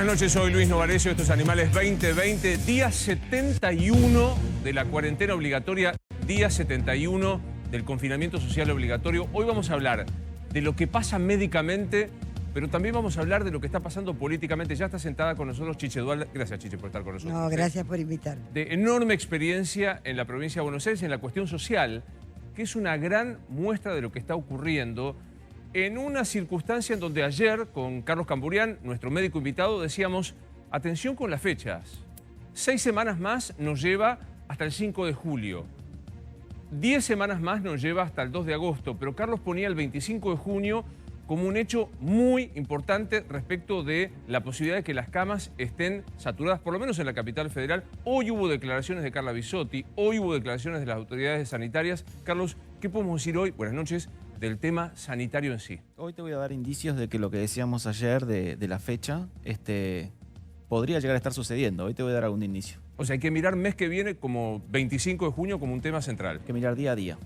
noches, soy Luis Novarecio, estos Animales 2020, día 71 de la cuarentena obligatoria, día 71 del confinamiento social obligatorio. Hoy vamos a hablar de lo que pasa médicamente, pero también vamos a hablar de lo que está pasando políticamente. Ya está sentada con nosotros Chiche Dualde. Gracias, Chiche, por estar con nosotros. No, gracias por invitarme. De enorme experiencia en la provincia de Buenos Aires en la cuestión social, que es una gran muestra de lo que está ocurriendo en una circunstancia en donde ayer, con Carlos Camburian, nuestro médico invitado, decíamos, atención con las fechas. 6 semanas más nos lleva hasta el 5 de julio. 10 semanas más nos lleva hasta el 2 de agosto, pero Carlos ponía el 25 de junio como un hecho muy importante respecto de la posibilidad de que las camas estén saturadas, por lo menos en la capital federal. Hoy hubo declaraciones de Carla Bisotti, hoy hubo declaraciones de las autoridades sanitarias. Carlos, ¿qué podemos decir hoy? Buenas noches. Del tema sanitario en sí. Hoy te voy a dar indicios de que lo que decíamos ayer de la fecha podría llegar a estar sucediendo. Hoy te voy a dar algún indicio. O sea, hay que mirar mes que viene como 25 de junio como un tema central. Hay que mirar día a día.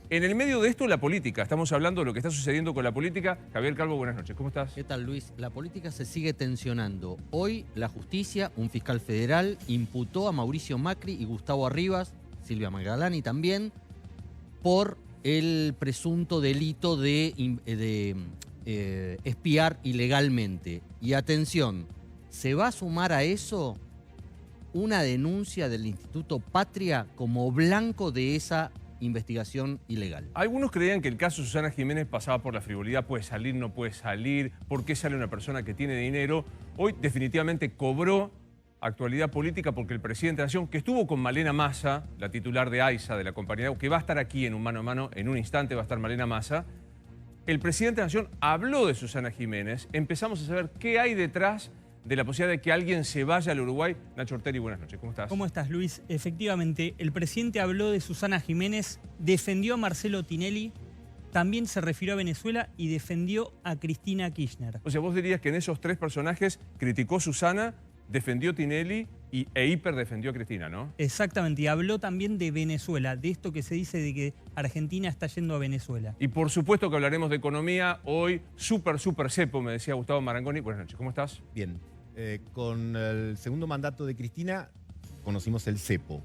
En el medio de esto, la política. Estamos hablando de lo que está sucediendo con la política. Javier Calvo, buenas noches. ¿Cómo estás? ¿Qué tal, Luis? La política se sigue tensionando. Hoy la justicia, un fiscal federal, imputó a Mauricio Macri y Gustavo Arribas, Silvia Magalani también, por el presunto delito de espiar ilegalmente. Y atención, se va a sumar a eso una denuncia del Instituto Patria como blanco de esa investigación ilegal. Algunos creían que el caso Susana Jiménez pasaba por la frivolidad, puede salir, no puede salir, ¿por qué sale una persona que tiene dinero? Hoy definitivamente cobró actualidad política porque el presidente de la Nación, que estuvo con Malena Massa, la titular de AISA, de la compañía, que va a estar aquí en un mano a mano, en un instante va a estar Malena Massa, el presidente de la Nación habló de Susana Jiménez, empezamos a saber qué hay detrás de la posibilidad de que alguien se vaya al Uruguay. Nacho Orteri, buenas noches, ¿cómo estás? ¿Cómo estás, Luis? Efectivamente, el presidente habló de Susana Jiménez, defendió a Marcelo Tinelli, también se refirió a Venezuela y defendió a Cristina Kirchner. O sea, vos dirías que en esos tres personajes criticó Susana, defendió Tinelli e hiper defendió a Cristina, ¿no? Exactamente, y habló también de Venezuela, de esto que se dice de que Argentina está yendo a Venezuela. Y por supuesto que hablaremos de economía. Hoy, súper cepo, me decía Gustavo Marangoni. Buenas noches, ¿cómo estás? Bien, con el segundo mandato de Cristina conocimos el cepo.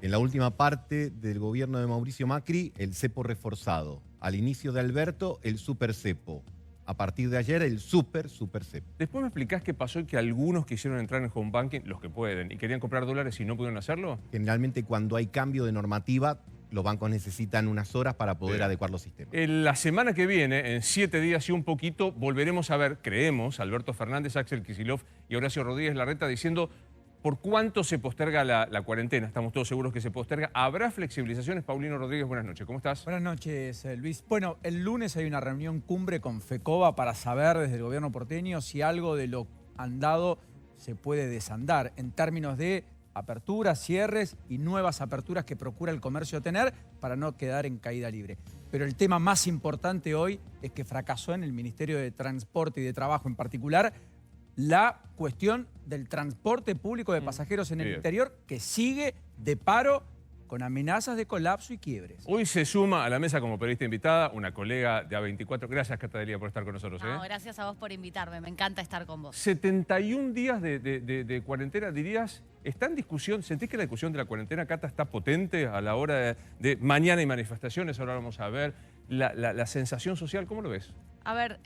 En la última parte del gobierno de Mauricio Macri, el cepo reforzado. Al inicio de Alberto, el super cepo. A partir de ayer, el super cepo. Después me explicás qué pasó y que algunos quisieron entrar en home banking, los que pueden, y querían comprar dólares y no pudieron hacerlo. Generalmente cuando hay cambio de normativa, los bancos necesitan unas horas para poder adecuar los sistemas. La semana que viene, en 7 días y un poquito, volveremos a ver, creemos, Alberto Fernández, Axel Kicillof y Horacio Rodríguez Larreta diciendo por cuánto se posterga la cuarentena. Estamos todos seguros que se posterga. ¿Habrá flexibilizaciones? Paulino Rodríguez, buenas noches. ¿Cómo estás? Buenas noches, Luis. Bueno, el lunes hay una reunión cumbre con FECOBA para saber desde el gobierno porteño si algo de lo andado se puede desandar en términos de aperturas, cierres y nuevas aperturas que procura el comercio tener para no quedar en caída libre. Pero el tema más importante hoy es que fracasó en el Ministerio de Transporte y de Trabajo en particular la cuestión del transporte público de pasajeros en el interior, que sigue de paro con amenazas de colapso y quiebres. Hoy se suma a la mesa como periodista invitada una colega de A24. Gracias, Cata Delia, por estar con nosotros. No, gracias a vos por invitarme, me encanta estar con vos. 71 días de cuarentena, dirías, ¿está en discusión? ¿Sentís que la discusión de la cuarentena, Cata, está potente a la hora de mañana hay manifestaciones? Ahora vamos a ver la sensación social, ¿cómo lo ves? A ver,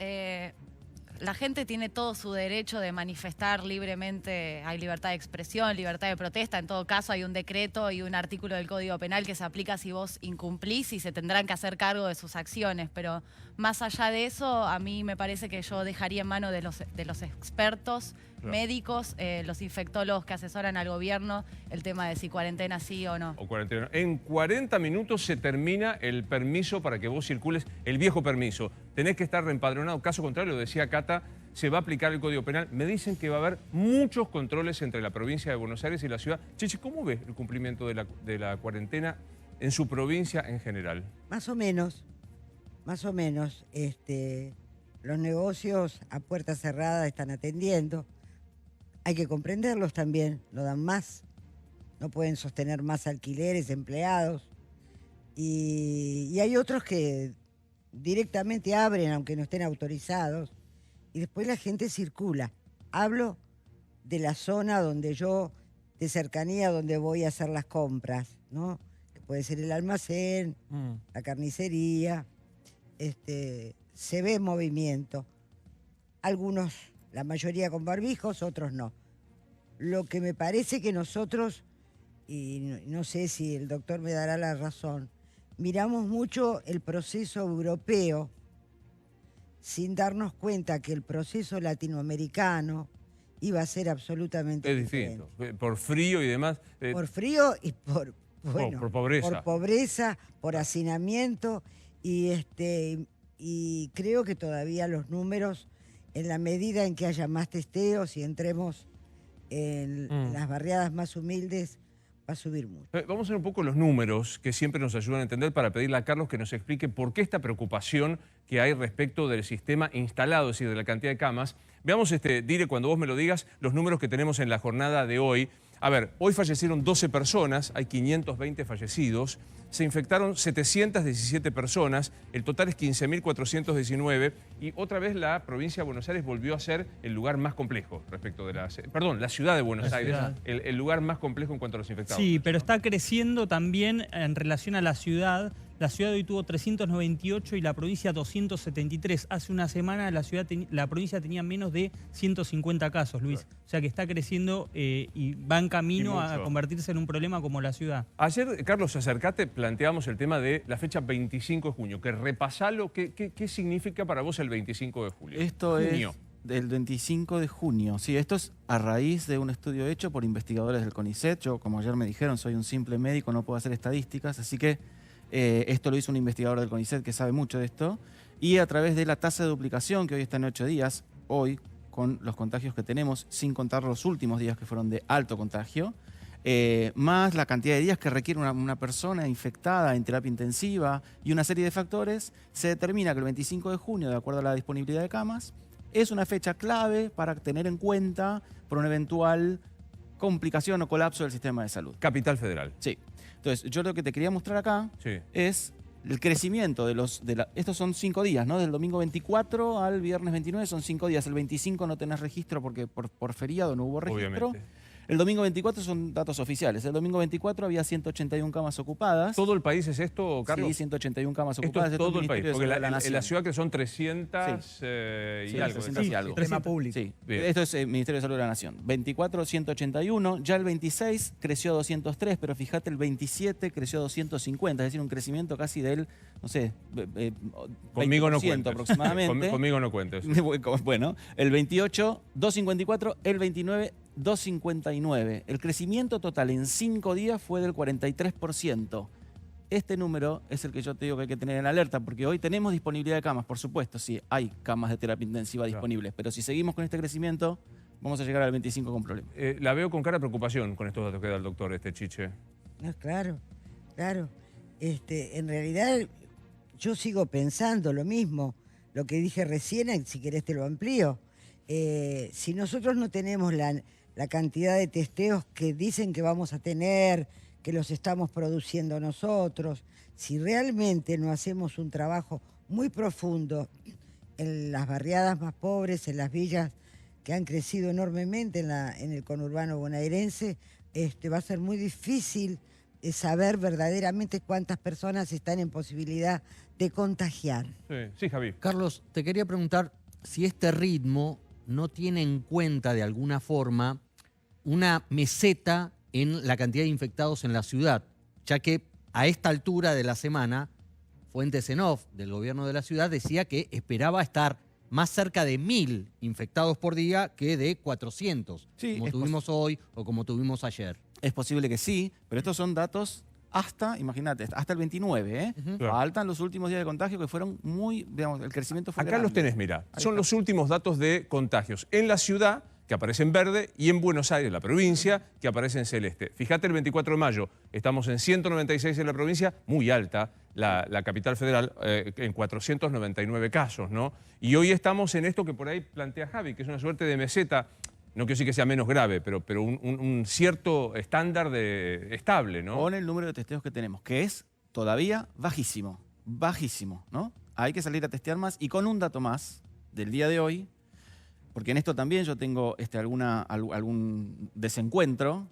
la gente tiene todo su derecho de manifestar libremente, hay libertad de expresión, libertad de protesta, en todo caso hay un decreto y un artículo del Código Penal que se aplica si vos incumplís y se tendrán que hacer cargo de sus acciones, pero más allá de eso, a mí me parece que yo dejaría en manos de los expertos, médicos, los infectólogos que asesoran al gobierno, el tema de si cuarentena sí o no. O cuarentena. En 40 minutos se termina el permiso para que vos circules, el viejo permiso. Tenés que estar reempadronado. Caso contrario, decía Cata, se va a aplicar el Código Penal. Me dicen que va a haber muchos controles entre la provincia de Buenos Aires y la ciudad. Chiche, ¿cómo ves el cumplimiento de la cuarentena en su provincia en general? Más o menos. Los negocios a puerta cerrada están atendiendo. Hay que comprenderlos también, no dan más. No pueden sostener más alquileres, empleados. Y hay otros que directamente abren, aunque no estén autorizados. Y después la gente circula. Hablo de la zona donde yo, de cercanía, donde voy a hacer las compras, ¿no? Que puede ser el almacén, la carnicería, se ve movimiento. Algunos, la mayoría con barbijos, otros no. Lo que me parece que nosotros, y no sé si el doctor me dará la razón, miramos mucho el proceso europeo sin darnos cuenta que el proceso latinoamericano iba a ser absolutamente Es diferente. distinto. Por frío y demás. Por frío y por pobreza. Por pobreza, por hacinamiento y creo que todavía los números, en la medida en que haya más testeos y entremos en las barriadas más humildes, va a subir mucho. Vamos a ver un poco los números que siempre nos ayudan a entender para pedirle a Carlos que nos explique por qué esta preocupación que hay respecto del sistema instalado, es decir, de la cantidad de camas. Veamos, Dire, cuando vos me lo digas, los números que tenemos en la jornada de hoy. A ver, hoy fallecieron 12 personas, hay 520 fallecidos, se infectaron 717 personas, el total es 15.419 y otra vez la provincia de Buenos Aires volvió a ser el lugar más complejo respecto de la ciudad de Buenos Aires, el lugar más complejo en cuanto a los infectados. Sí, pero está creciendo también en relación a la ciudad. La ciudad hoy tuvo 398 y la provincia 273. Hace una semana la provincia tenía menos de 150 casos, Luis. O sea que está creciendo y va en camino a convertirse en un problema como la ciudad. Ayer, Carlos, acercate, planteamos el tema de la fecha 25 de junio. Que repasalo, ¿qué significa para vos el 25 de julio? Esto es del 25 de junio. Sí, esto es a raíz de un estudio hecho por investigadores del CONICET. Yo, como ayer me dijeron, soy un simple médico, no puedo hacer estadísticas, así que esto lo hizo un investigador del CONICET que sabe mucho de esto. Y a través de la tasa de duplicación, que hoy está en 8 días, hoy, con los contagios que tenemos, sin contar los últimos días que fueron de alto contagio, más la cantidad de días que requiere una persona infectada en terapia intensiva y una serie de factores, se determina que el 25 de junio, de acuerdo a la disponibilidad de camas, es una fecha clave para tener en cuenta por una eventual complicación o colapso del sistema de salud. Capital Federal. Sí. Entonces, yo lo que te quería mostrar acá es el crecimiento de estos son 5 días, ¿no? Del domingo 24 al viernes 29 son 5 días. El 25 no tenés registro porque por feriado no hubo registro. Obviamente. El domingo 24 son datos oficiales. El domingo 24 había 181 camas ocupadas. ¿Todo el país es esto, Carlos? Sí, 181 camas Esto ocupadas. es todo el país, porque de en la ciudad que son 300 Sí, y algo. 300 y algo. Sistema público. Sí, Bien. esto es el Ministerio de Salud de la Nación. 24, 181. Ya el 26 creció a 203, pero fíjate, el 27 creció a 250. Es decir, un crecimiento casi del, no sé, Conmigo no 20% cuentes. aproximadamente. Conmigo no cuentes. Bueno, el 28, 254. El 29, 259. El crecimiento total en 5 días fue del 43%. Este número es el que yo te digo que hay que tener en alerta, porque hoy tenemos disponibilidad de camas, por supuesto, sí, hay camas de terapia intensiva disponibles, pero si seguimos con este crecimiento, vamos a llegar al 25 con problemas. La veo con cara de preocupación con estos datos que da el doctor, Chiche. No, claro. En realidad, yo sigo pensando lo mismo. Lo que dije recién, si querés te lo amplío. Si nosotros no tenemos la cantidad de testeos que dicen que vamos a tener, que los estamos produciendo nosotros, si realmente no hacemos un trabajo muy profundo en las barriadas más pobres, en las villas que han crecido enormemente en el conurbano bonaerense, va a ser muy difícil saber verdaderamente cuántas personas están en posibilidad de contagiar. Sí, Javi. Carlos, te quería preguntar si este ritmo no tiene en cuenta de alguna forma una meseta en la cantidad de infectados en la ciudad, ya que a esta altura de la semana, fuentes en off del gobierno de la ciudad decía que esperaba estar más cerca de 1.000 infectados por día que de 400, como tuvimos hoy o como tuvimos ayer. Es posible que sí, pero estos son datos hasta, imagínate, hasta el 29, ¿eh? Claro. Faltan los últimos días de contagio que fueron muy, digamos, el crecimiento fue Acá grande. los tenés, mira. Ahí Son está. los últimos datos de contagios en la ciudad, que aparece en verde, y en Buenos Aires, la provincia, que aparece en celeste. Fíjate, el 24 de mayo estamos en 196 en la provincia, muy alta, la capital federal, en 499 casos, ¿no? Y hoy estamos en esto que por ahí plantea Javi, que es una suerte de meseta. No quiero decir que sea menos grave, pero un cierto estándar estable, ¿no? Con el número de testeos que tenemos, que es todavía bajísimo, ¿no? Hay que salir a testear más y con un dato más del día de hoy, porque en esto también yo tengo algún desencuentro,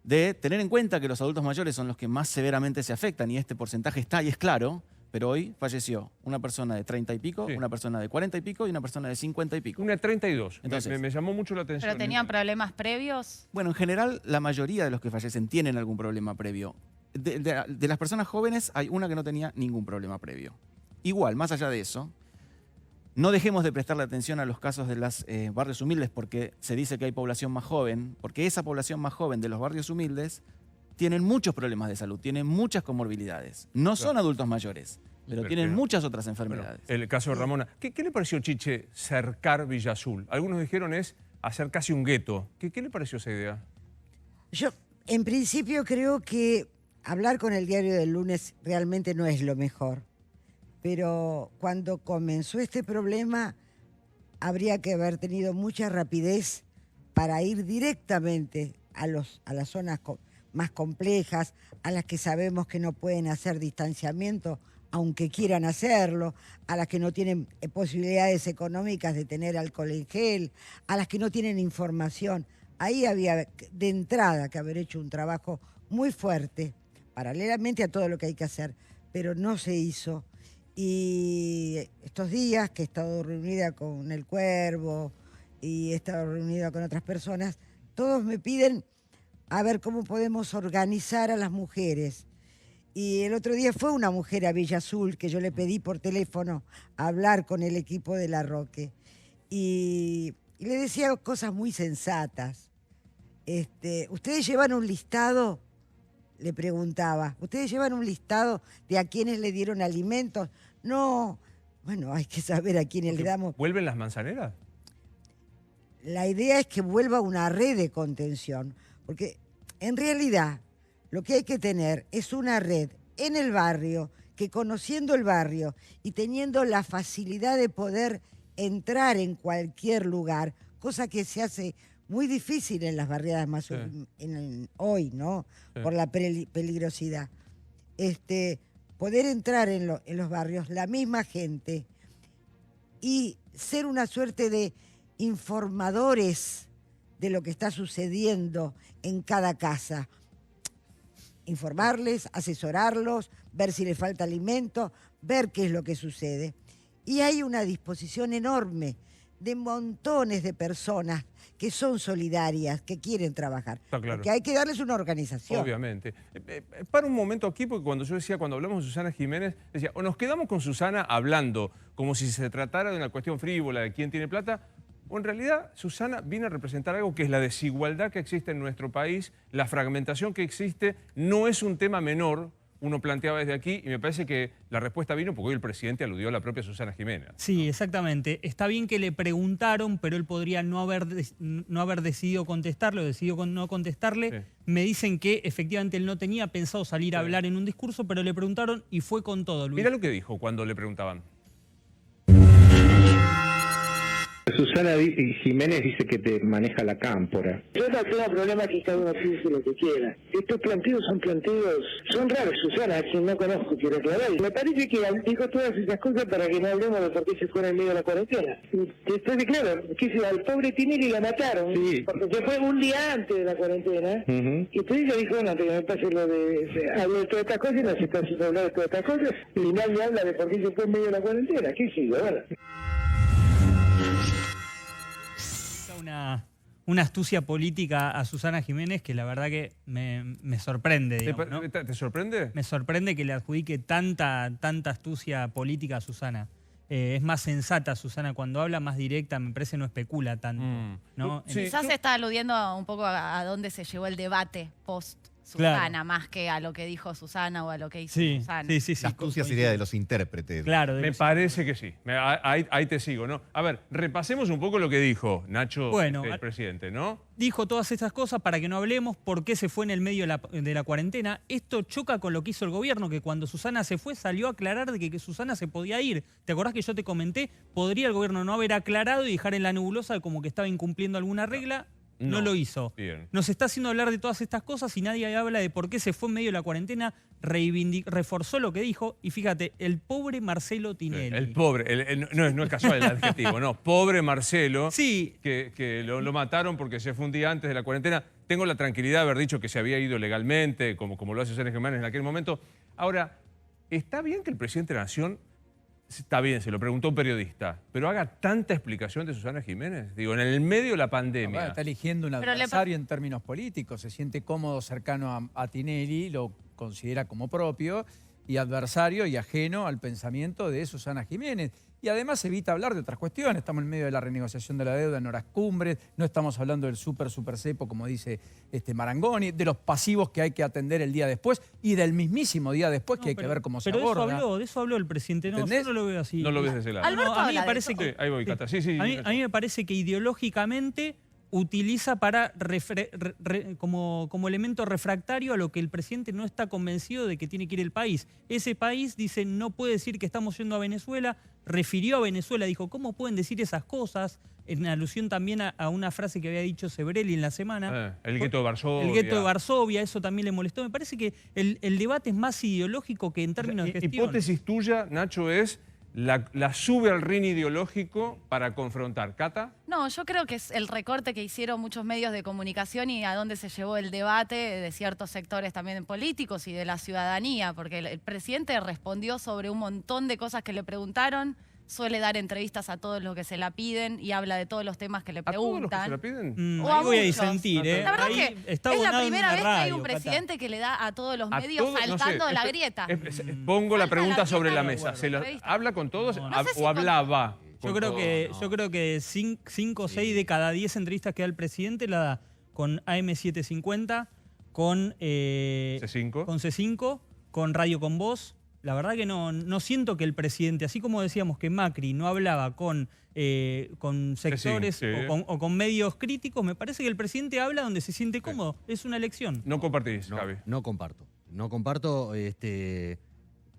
de tener en cuenta que los adultos mayores son los que más severamente se afectan, y este porcentaje está y es claro, pero hoy falleció una persona de 30 y pico, Sí. una persona de 40 y pico y una persona de 50 y pico. Una 32. Entonces- Me llamó mucho la atención. ¿Pero tenían problemas previos? Bueno, en general, la mayoría de los que fallecen tienen algún problema previo. De las personas jóvenes, hay una que no tenía ningún problema previo. Igual, más allá de eso, no dejemos de prestarle atención a los casos de los barrios humildes, porque se dice que hay población más joven, porque esa población más joven de los barrios humildes tienen muchos problemas de salud, tienen muchas comorbilidades. No son adultos mayores, pero tienen muchas otras Bueno, enfermedades. el caso de Ramona. ¿Qué le pareció, Chiche, cercar Villa Azul? Algunos dijeron es hacer casi un gueto. ¿Qué le pareció esa idea? Yo, en principio, creo que hablar con el diario del lunes realmente no es lo mejor. Pero cuando comenzó este problema, habría que haber tenido mucha rapidez para ir directamente a las zonas más complejas, a las que sabemos que no pueden hacer distanciamiento, aunque quieran hacerlo, a las que no tienen posibilidades económicas de tener alcohol en gel, a las que no tienen información. Ahí había de entrada que haber hecho un trabajo muy fuerte, paralelamente a todo lo que hay que hacer, pero no se hizo. Y estos días que he estado reunida con el Cuervo y he estado reunida con otras personas, todos me piden a ver cómo podemos organizar a las mujeres. Y el otro día fue una mujer a Villa Azul que yo le pedí por teléfono hablar con el equipo de La Roque. Y le decía cosas muy sensatas. ¿Ustedes llevan un listado? Le preguntaba. ¿Ustedes llevan un listado de a quienes le dieron alimentos? No. Bueno, hay que saber a quiénes le damos. ¿Vuelven las manzaneras? La idea es que vuelva una red de contención, porque en realidad lo que hay que tener es una red en el barrio, que conociendo el barrio y teniendo la facilidad de poder entrar en cualquier lugar, cosa que se hace muy difícil en las barriadas más hoy, ¿no? Sí. Por la peligrosidad. Poder entrar en los barrios, la misma gente, y ser una suerte de informadores de lo que está sucediendo en cada casa. Informarles, asesorarlos, ver si les falta alimento, ver qué es lo que sucede. Y hay una disposición enorme de montones de personas que son solidarias, que quieren trabajar. Está claro. Porque hay que darles una organización. Obviamente. Para un momento aquí, porque cuando hablamos de Susana Jiménez, decía, o nos quedamos con Susana hablando como si se tratara de una cuestión frívola de quién tiene plata, o en realidad Susana viene a representar algo que es la desigualdad que existe en nuestro país, la fragmentación que existe, no es un tema menor. Uno planteaba desde aquí y me parece que la respuesta vino porque hoy el presidente aludió a la propia Susana Jiménez. Sí, exactamente. Está bien que le preguntaron, pero él podría no haber decidido contestarle o decidió no contestarle. Sí. Me dicen que efectivamente él no tenía pensado salir a hablar en un discurso, pero le preguntaron y fue con todo, Luis. Mira lo que dijo cuando le preguntaban. Susana Jiménez dice que te maneja la cámpora. Yo no tengo problema que cada uno piense lo que quiera. Estos planteos son raros, Susana, a quien no conozco, quiero aclarar. Me parece que dijo todas esas cosas para que no hablemos de por qué se fuera en medio de la cuarentena. Estoy de claro, que al pobre Tinelli la mataron, porque se fue un día antes de la cuarentena, y entonces ella dijo, no, antes que me pase lo de... Hablo de todas estas cosas y no se está haciendo hablar de todas estas cosas, y nadie habla de por qué se fue en medio de la cuarentena, qué sé yo, bueno. Una astucia política a Susana Jiménez que la verdad que me sorprende, digamos, ¿no? ¿Te sorprende? Me sorprende que le adjudique tanta astucia política a Susana. Es más sensata Susana cuando habla, más directa, me parece no especula tanto. ¿no? Sí. Quizás se está aludiendo un poco a dónde se llevó el debate post Susana, Claro. más que a lo que dijo Susana o a lo que hizo Sí, Susana. sí. La astucia sería de los intérpretes. Claro, Me parece que sí. Ahí te sigo, ¿no? A ver, repasemos un poco lo que dijo Nacho, Bueno, el presidente, ¿no? dijo todas estas cosas para que no hablemos por qué se fue en el medio de la cuarentena. Esto choca con lo que hizo el gobierno, que cuando Susana se fue salió a aclarar de que Susana se podía ir. ¿Te acordás que yo te comenté? Podría el gobierno no haber aclarado y dejar en la nebulosa como que estaba incumpliendo alguna regla. No lo hizo. Bien. Nos está haciendo hablar de todas estas cosas y nadie habla de por qué se fue en medio de la cuarentena, reforzó lo que dijo. Y fíjate, el pobre Marcelo Tinelli. El pobre, no es casual el adjetivo, no. Pobre Marcelo, Sí. que lo mataron porque se fue un día antes de la cuarentena. Tengo la tranquilidad de haber dicho que se había ido legalmente, como lo hace Susana Jiménez en aquel momento. Ahora, ¿está bien que el presidente de la Nación, está bien, se lo preguntó un periodista, pero haga tanta explicación de Susana Jiménez? Digo, en el medio de la pandemia. Está eligiendo un Pero adversario en términos políticos, se siente cómodo, cercano a Tinelli, lo considera como propio, y adversario y ajeno al pensamiento de Susana Jiménez. Y además evita hablar de otras cuestiones. Estamos en medio de la renegociación de la deuda en horas cumbres, no estamos hablando del super cepo, como dice Marangoni, de los pasivos que hay que atender el día después y del mismísimo día después que hay que ver cómo se aborda. Pero de eso habló el presidente. No, ¿Entendés? yo no lo veo así. No lo ves de ese lado. Alberto a mí habla me de parece eso. que... Sí, ahí voy, Cata. Sí. A mí me parece que ideológicamente utiliza como elemento refractario a lo que el presidente no está convencido de que tiene que ir el país. Ese país, dice, no puede decir que estamos yendo a Venezuela, refirió a Venezuela, dijo, ¿cómo pueden decir esas cosas? En alusión también a una frase que había dicho Sebrelli en la semana. El gueto de Varsovia. El gueto de Varsovia, eso también le molestó. Me parece que el debate es más ideológico que en términos de gestión. Hipótesis tuya, Nacho, es la sube al ring ideológico para confrontar. ¿Cata? No, yo creo que es el recorte que hicieron muchos medios de comunicación y a dónde se llevó el debate de ciertos sectores también políticos y de la ciudadanía, porque el presidente respondió sobre un montón de cosas que le preguntaron, suele dar entrevistas a todos los que se la piden y habla de todos los temas que le ¿A todos los que preguntan. se la piden? O a Ahí voy a muchos. disentir, ¿eh? La verdad Ahí que está es la abonado en primera una vez que hay radio, un Cata. presidente que le da a todos los A medios todos, no sé, saltando de la grieta. Pongo la Salta pregunta la sobre grieta la de mesa. acuerdo. Periodista. ¿Habla con todos No, no sé si o hablaba? Yo creo que 5 o 6 de cada 10 entrevistas que da el presidente la da con AM750, con C5. con C5, con Radio Con Voz. La verdad que no siento que el presidente, así como decíamos que Macri no hablaba con sectores sí. o con medios críticos, me parece que el presidente habla donde se siente cómodo. Es una elección. No compartís, Javi. No comparto. No comparto,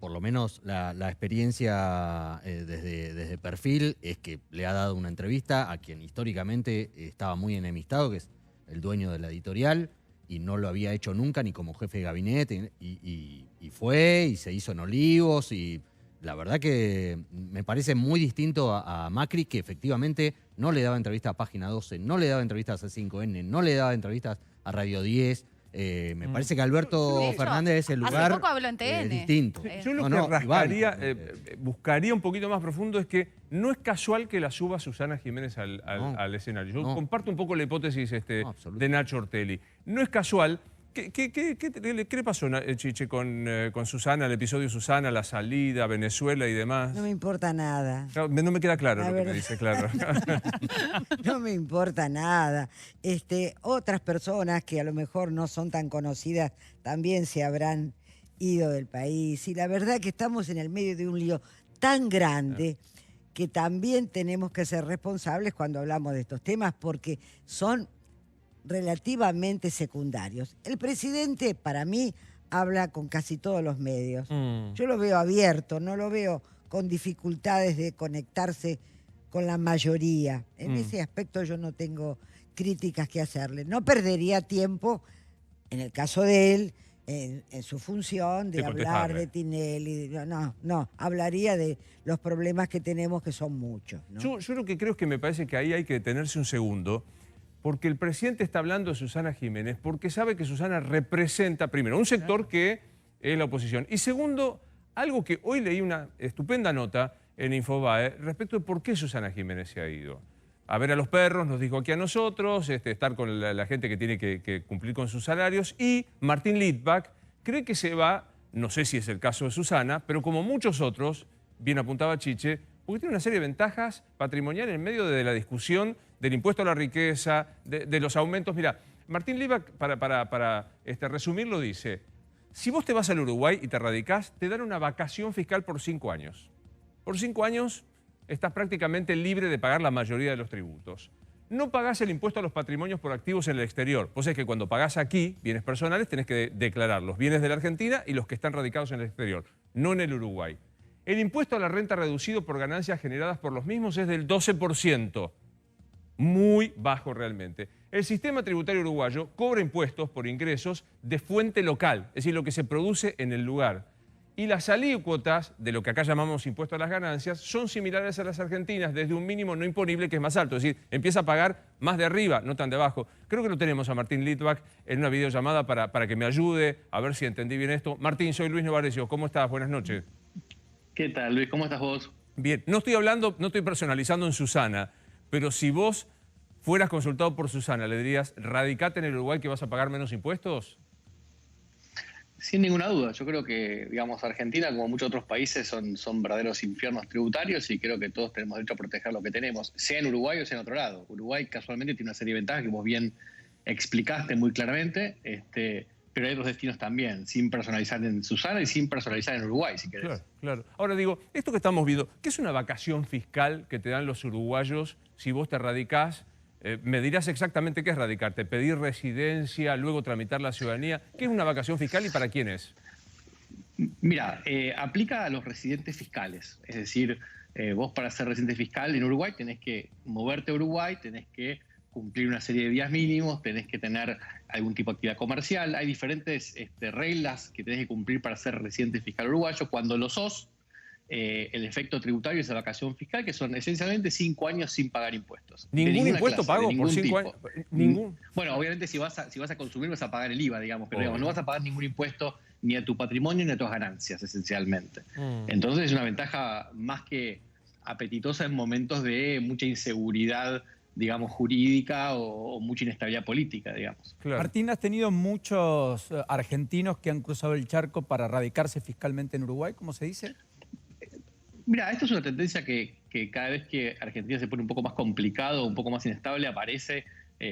por lo menos la experiencia desde perfil es que le ha dado una entrevista a quien históricamente estaba muy enemistado, que es el dueño de la editorial, y no lo había hecho nunca ni como jefe de gabinete, y fue y se hizo en Olivos, y la verdad que me parece muy distinto a Macri, que efectivamente no le daba entrevistas a Página 12, no le daba entrevistas a C5N, no le daba entrevistas a Radio 10. Me parece que Alberto De hecho, Fernández es el lugar hace poco habló en TN. distinto. Yo lo No, que no, rascaría, igual. buscaría un poquito más profundo es que no es casual que la suba Susana Jiménez al escenario. Yo No. comparto un poco la hipótesis No, absolutamente. de Nacho Ortelli. No es casual. ¿Qué le pasó, Chiche, con Susana, el episodio Susana, la salida, Venezuela y demás? No me importa nada. No me queda claro La lo que me verdad. dice, claro. No me importa nada. Otras personas que a lo mejor no son tan conocidas también se habrán ido del país. Y la verdad que estamos en el medio de un lío tan grande que también tenemos que ser responsables cuando hablamos de estos temas porque son relativamente secundarios. El presidente, para mí, habla con casi todos los medios. Yo lo veo abierto, no lo veo con dificultades de conectarse con la mayoría. En ese aspecto yo no tengo críticas que hacerle. No perdería tiempo, en el caso de él, en su función de De hablar contestarle. de Tinelli. No, hablaría de los problemas que tenemos, que son muchos, ¿no? Yo lo que creo es que me parece que ahí hay que detenerse un segundo, porque el presidente está hablando de Susana Jiménez, porque sabe que Susana representa, primero, un sector que es la oposición. Y segundo, algo que hoy leí una estupenda nota en Infobae respecto de por qué Susana Jiménez se ha ido. A ver a los perros, nos dijo aquí a nosotros, estar con la gente que tiene que cumplir con sus salarios. Y Martín Litvak cree que se va, no sé si es el caso de Susana, pero como muchos otros, bien apuntaba Chiche, porque tiene una serie de ventajas patrimoniales en medio de la discusión del impuesto a la riqueza, de los aumentos. Mira, Martín Litvak, para resumirlo, dice, si vos te vas al Uruguay y te radicás, te dan una vacación fiscal por 5 años. Por 5 años estás prácticamente libre de pagar la mayoría de los tributos. No pagás el impuesto a los patrimonios por activos en el exterior. Vos sabés que cuando pagás aquí bienes personales tenés que declarar los bienes de la Argentina y los que están radicados en el exterior, no en el Uruguay. El impuesto a la renta reducido por ganancias generadas por los mismos es del 12%. Muy bajo realmente. El sistema tributario uruguayo cobra impuestos por ingresos de fuente local, es decir, lo que se produce en el lugar. Y las alícuotas de lo que acá llamamos impuesto a las ganancias son similares a las argentinas, desde un mínimo no imponible que es más alto. Es decir, empieza a pagar más de arriba, no tan de abajo. Creo que lo tenemos a Martín Litvak en una videollamada para que me ayude a ver si entendí bien esto. Martín, soy Luis Novarecio. ¿Cómo estás? Buenas noches. ¿Qué tal, Luis? ¿Cómo estás vos? Bien, no estoy personalizando en Susana, pero si vos fueras consultado por Susana, ¿le dirías, radicate en el Uruguay que vas a pagar menos impuestos? Sin ninguna duda. Yo creo que, digamos, Argentina, como muchos otros países, son verdaderos infiernos tributarios y creo que todos tenemos derecho a proteger lo que tenemos, sea en Uruguay o sea en otro lado. Uruguay casualmente tiene una serie de ventajas que vos bien explicaste muy claramente, pero hay otros destinos también, sin personalizar en Susana y sin personalizar en Uruguay, si querés. Claro, claro. Ahora digo, esto que estamos viendo, ¿qué es una vacación fiscal que te dan los uruguayos si vos te radicás? Me dirás exactamente qué es radicarte, pedir residencia, luego tramitar la ciudadanía. ¿Qué es una vacación fiscal y para quién es? Mira, aplica a los residentes fiscales. Es decir, vos para ser residente fiscal en Uruguay tenés que moverte a Uruguay, tenés que cumplir una serie de días mínimos, tenés que tener algún tipo de actividad comercial. Hay diferentes reglas que tenés que cumplir para ser residente fiscal uruguayo. Cuando lo sos, el efecto tributario es la vacación fiscal, que son esencialmente 5 años sin pagar impuestos. ¿Ningún impuesto pago por 5 años? ¿Ningún? Bueno, obviamente si vas a consumir vas a pagar el IVA, digamos, pero digamos, no vas a pagar ningún impuesto ni a tu patrimonio ni a tus ganancias, esencialmente. Entonces es una ventaja más que apetitosa en momentos de mucha inseguridad, digamos, jurídica o mucha inestabilidad política, digamos. Claro. Martín, ¿has tenido muchos argentinos que han cruzado el charco para radicarse fiscalmente en Uruguay, como se dice? Mira, esto es una tendencia que cada vez que Argentina se pone un poco más complicado, un poco más inestable, aparece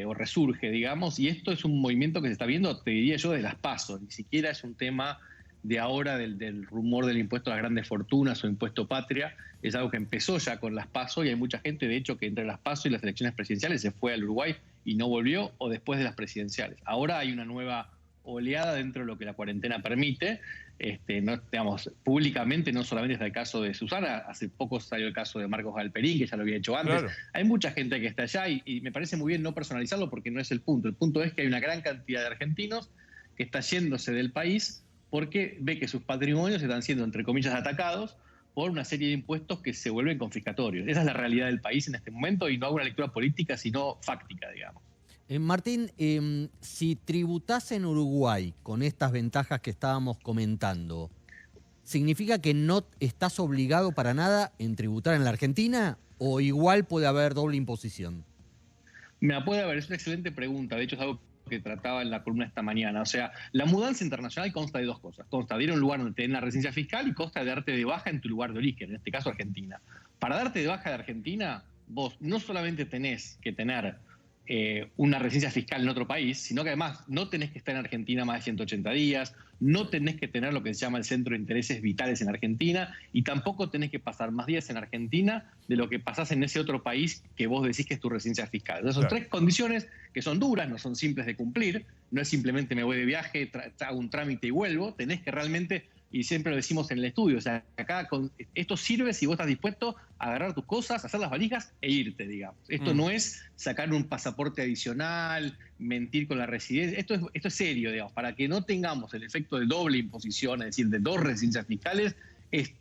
o resurge, digamos, y esto es un movimiento que se está viendo, te diría yo, de las PASO. Ni siquiera es un tema de ahora del rumor del impuesto a las grandes fortunas o impuesto patria, es algo que empezó ya con las PASO y hay mucha gente, de hecho, que entre las PASO y las elecciones presidenciales se fue al Uruguay y no volvió, o después de las presidenciales. Ahora hay una nueva oleada dentro de lo que la cuarentena permite, no, digamos, públicamente, no solamente está el caso de Susana, hace poco salió el caso de Marcos Galperín, que ya lo había hecho antes. Claro. Hay mucha gente que está allá y me parece muy bien no personalizarlo porque no es el punto. El punto es que hay una gran cantidad de argentinos que está yéndose del país porque ve que sus patrimonios están siendo, entre comillas, atacados por una serie de impuestos que se vuelven confiscatorios. Esa es la realidad del país en este momento y no hago una lectura política, sino fáctica, digamos. Martín, si tributás en Uruguay con estas ventajas que estábamos comentando, ¿significa que no estás obligado para nada en tributar en la Argentina o igual puede haber doble imposición? Mira, puede haber, es una excelente pregunta. De hecho, es algo que trataba en la columna esta mañana. O sea, la mudanza internacional consta de dos cosas. Consta de ir a un lugar donde tenés una residencia fiscal y consta de darte de baja en tu lugar de origen, en este caso Argentina. Para darte de baja de Argentina, vos no solamente tenés que tener una residencia fiscal en otro país, sino que además no tenés que estar en Argentina más de 180 días, no tenés que tener lo que se llama el centro de intereses vitales en Argentina y tampoco tenés que pasar más días en Argentina de lo que pasás en ese otro país que vos decís que es tu residencia fiscal. Entonces son tres condiciones que son duras, no son simples de cumplir, no es simplemente me voy de viaje, hago un trámite y vuelvo, tenés que realmente, y siempre lo decimos en el estudio, o sea, acá esto sirve si vos estás dispuesto a agarrar tus cosas, hacer las valijas e irte, digamos. Esto no es sacar un pasaporte adicional, mentir con la residencia, esto es serio, digamos, para que no tengamos el efecto de doble imposición, es decir, de dos residencias fiscales, es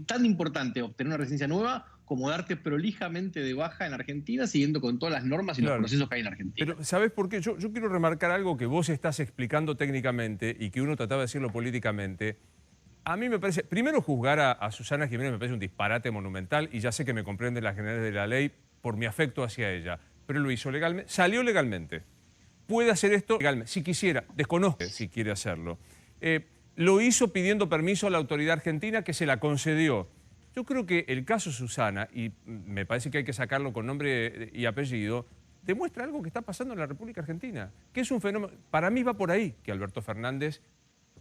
tan importante obtener una residencia nueva como darte prolijamente de baja en Argentina, siguiendo con todas las normas y los procesos que hay en Argentina. Pero, ¿sabés por qué? Yo quiero remarcar algo que vos estás explicando técnicamente y que uno trataba de decirlo políticamente. A mí me parece, primero juzgar a Susana Jiménez me parece un disparate monumental y ya sé que me comprende las generales de la ley por mi afecto hacia ella, pero lo hizo legalmente, salió legalmente. Puede hacer esto legalmente, si quisiera, desconozco si quiere hacerlo. Lo hizo pidiendo permiso a la autoridad argentina que se la concedió. Yo creo que el caso Susana, y me parece que hay que sacarlo con nombre y apellido, demuestra algo que está pasando en la República Argentina, que es un fenómeno, para mí va por ahí que Alberto Fernández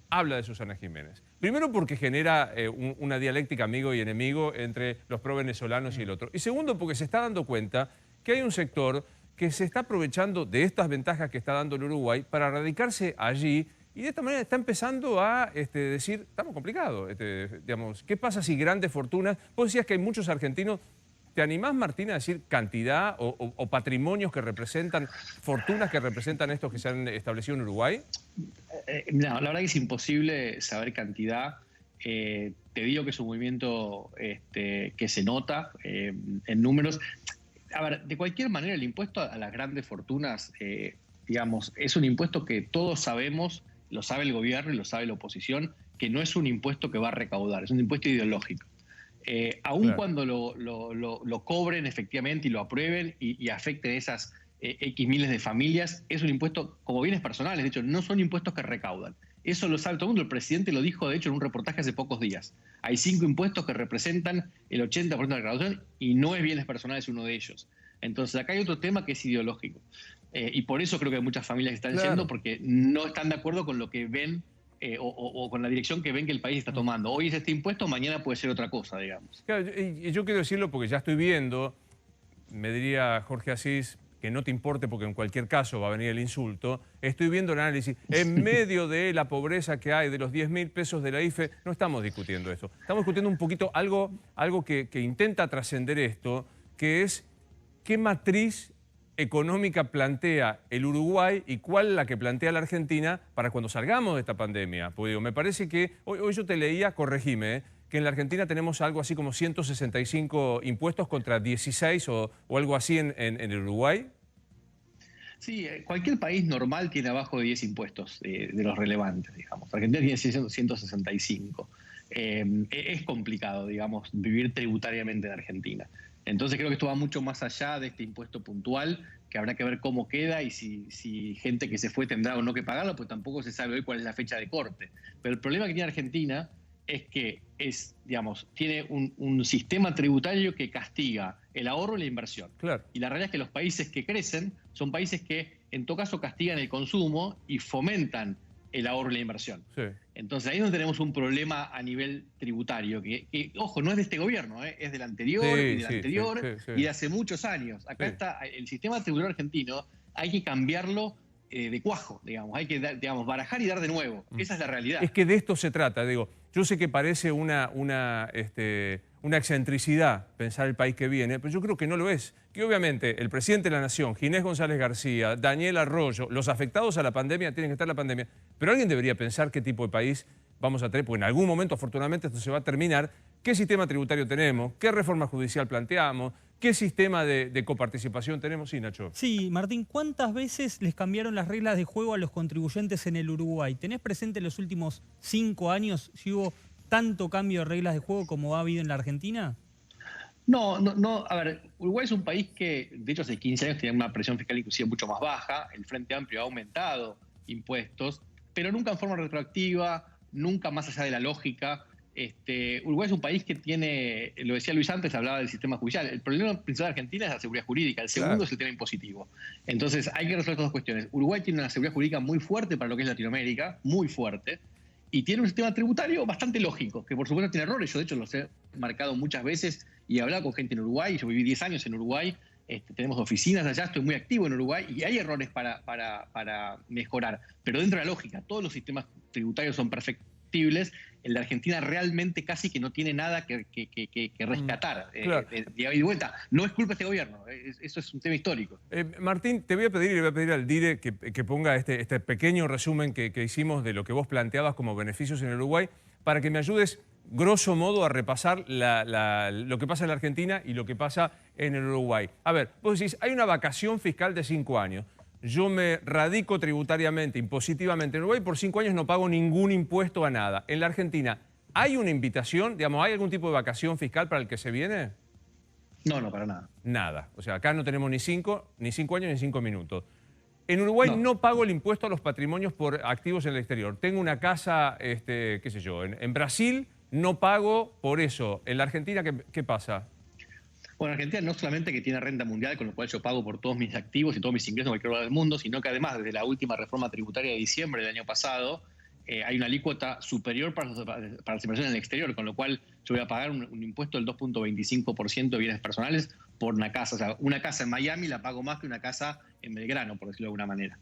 habla de Susana Jiménez. Primero porque genera una dialéctica amigo y enemigo entre los pro-venezolanos y el otro. Y segundo porque se está dando cuenta que hay un sector que se está aprovechando de estas ventajas que está dando el Uruguay para radicarse allí y de esta manera está empezando a decir, estamos complicados, digamos, ¿qué pasa si grandes fortunas? Vos decías que hay muchos argentinos ¿Te animás, Martín, a decir cantidad o patrimonios que representan, fortunas que representan estos que se han establecido en Uruguay? No, la verdad que es imposible saber cantidad. Te digo que es un movimiento que se nota en números. A ver, de cualquier manera, el impuesto a las grandes fortunas, digamos, es un impuesto que todos sabemos, lo sabe el gobierno y lo sabe la oposición, que no es un impuesto que va a recaudar, es un impuesto ideológico. Aun cuando lo cobren efectivamente y lo aprueben y afecten esas X miles de familias, es un impuesto como bienes personales, de hecho, no son impuestos que recaudan. Eso lo sabe todo el mundo, el presidente lo dijo, de hecho, en un reportaje hace pocos días. Hay 5 impuestos que representan el 80% de la recaudación y no es bienes personales uno de ellos. Entonces, acá hay otro tema que es ideológico. Y por eso creo que hay muchas familias que están yendo, porque no están de acuerdo con lo que ven o con la dirección que ven que el país está tomando. Hoy es este impuesto, mañana puede ser otra cosa, digamos. Claro, y yo quiero decirlo porque ya estoy viendo, me diría Jorge Asís, que no te importe porque en cualquier caso va a venir el insulto, estoy viendo el análisis. En medio de la pobreza que hay, de los 10.000 pesos de la IFE, no estamos discutiendo esto. Estamos discutiendo un poquito algo que intenta trascender esto, que es qué matriz económica plantea el Uruguay y cuál la que plantea la Argentina para cuando salgamos de esta pandemia. Porque digo, me parece que, hoy yo te leía, corregime, que en la Argentina tenemos algo así como 165 impuestos contra 16 o algo así en el Uruguay. Sí, cualquier país normal tiene abajo de 10 impuestos de los relevantes, digamos. Argentina tiene 165. Es complicado, digamos, vivir tributariamente en Argentina. Entonces creo que esto va mucho más allá de este impuesto puntual, que habrá que ver cómo queda y si gente que se fue tendrá o no que pagarlo, pues tampoco se sabe hoy cuál es la fecha de corte. Pero el problema que tiene Argentina es que tiene un sistema tributario que castiga el ahorro y la inversión. Claro. Y la realidad es que los países que crecen son países que en todo caso castigan el consumo y fomentan el ahorro y la inversión. Sí. Entonces ahí no tenemos un problema a nivel tributario, que ojo, no es de este gobierno, es del anterior y del anterior y de hace muchos años. Acá está el sistema tributario argentino, hay que cambiarlo de cuajo, digamos. Hay que barajar y dar de nuevo. Esa es la realidad. Es que de esto se trata, digo. Yo sé que parece una excentricidad pensar el país que viene, pero yo creo que no lo es. Que obviamente el presidente de la Nación, Ginés González García, Daniel Arroyo, los afectados a la pandemia tienen que estar en la pandemia, pero alguien debería pensar qué tipo de país vamos a tener, porque en algún momento, afortunadamente, esto se va a terminar. ¿Qué sistema tributario tenemos? ¿Qué reforma judicial planteamos? ¿Qué sistema de coparticipación tenemos? Sí, Nacho. Sí, Martín, ¿cuántas veces les cambiaron las reglas de juego a los contribuyentes en el Uruguay? ¿Tenés presente en los últimos 5 años si hubo tanto cambio de reglas de juego como ha habido en la Argentina? No. A ver, Uruguay es un país que, de hecho, hace 15 años tenía una presión fiscal inclusive mucho más baja. El Frente Amplio ha aumentado impuestos, pero nunca en forma retroactiva, nunca más allá de la lógica. Uruguay es un país que tiene, lo decía Luis antes, hablaba del sistema judicial. El problema principal de Argentina es la seguridad jurídica, el segundo es el tema impositivo. Entonces hay que resolver estas dos cuestiones. Uruguay tiene una seguridad jurídica muy fuerte para lo que es Latinoamérica, muy fuerte, y tiene un sistema tributario bastante lógico, que por supuesto tiene errores. Yo de hecho los he marcado muchas veces y he hablado con gente en Uruguay, yo viví 10 años en Uruguay, tenemos oficinas allá, estoy muy activo en Uruguay y hay errores para mejorar, pero dentro de la lógica, todos los sistemas tributarios son perfectibles. El de Argentina realmente casi que no tiene nada que rescatar. Claro. Y vuelta, no es culpa de este gobierno, eso es un tema histórico. Martín, te voy a pedir y le voy a pedir al DIRE que ponga este pequeño resumen que hicimos de lo que vos planteabas como beneficios en el Uruguay, para que me ayudes, grosso modo, a repasar lo que pasa en la Argentina y lo que pasa en el Uruguay. A ver, vos decís, hay una vacación fiscal de 5 años. Yo me radico tributariamente, impositivamente en Uruguay, por 5 años no pago ningún impuesto a nada. En la Argentina, ¿hay una invitación? Digamos, ¿hay algún tipo de vacación fiscal para el que se viene? No, para nada. Nada. O sea, acá no tenemos ni 5 años ni 5 minutos. En Uruguay no pago el impuesto a los patrimonios por activos en el exterior. Tengo una casa, qué sé yo, en Brasil no pago por eso. En la Argentina, ¿qué pasa? Bueno, Argentina no solamente que tiene renta mundial, con lo cual yo pago por todos mis activos y todos mis ingresos en cualquier lugar del mundo, sino que además desde la última reforma tributaria de diciembre del año pasado hay una alícuota superior para las inversiones en el exterior, con lo cual yo voy a pagar un impuesto del 2.25% de bienes personales por una casa. O sea, una casa en Miami la pago más que una casa en Belgrano, por decirlo de alguna manera.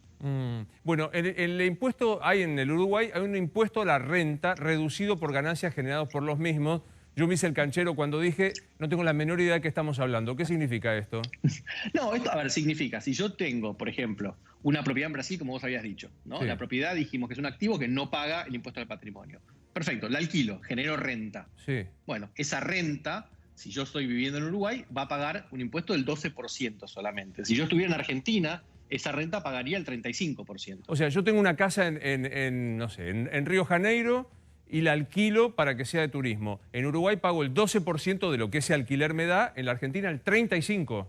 Bueno, el impuesto hay en el Uruguay, hay un impuesto a la renta reducido por ganancias generadas por los mismos. Yo me hice el canchero cuando dije, no tengo la menor idea de qué estamos hablando. ¿Qué significa esto? No, esto, a ver, significa, si yo tengo, por ejemplo, una propiedad en Brasil, como vos habías dicho, ¿no? Sí. La propiedad dijimos que es un activo que no paga el impuesto al patrimonio. Perfecto, la alquilo, genero renta. Sí. Bueno, esa renta, si yo estoy viviendo en Uruguay, va a pagar un impuesto del 12% solamente. Si yo estuviera en Argentina, esa renta pagaría el 35%. O sea, yo tengo una casa no sé, en Río Janeiro y la alquilo para que sea de turismo. En Uruguay pago el 12% de lo que ese alquiler me da, en la Argentina el 35%.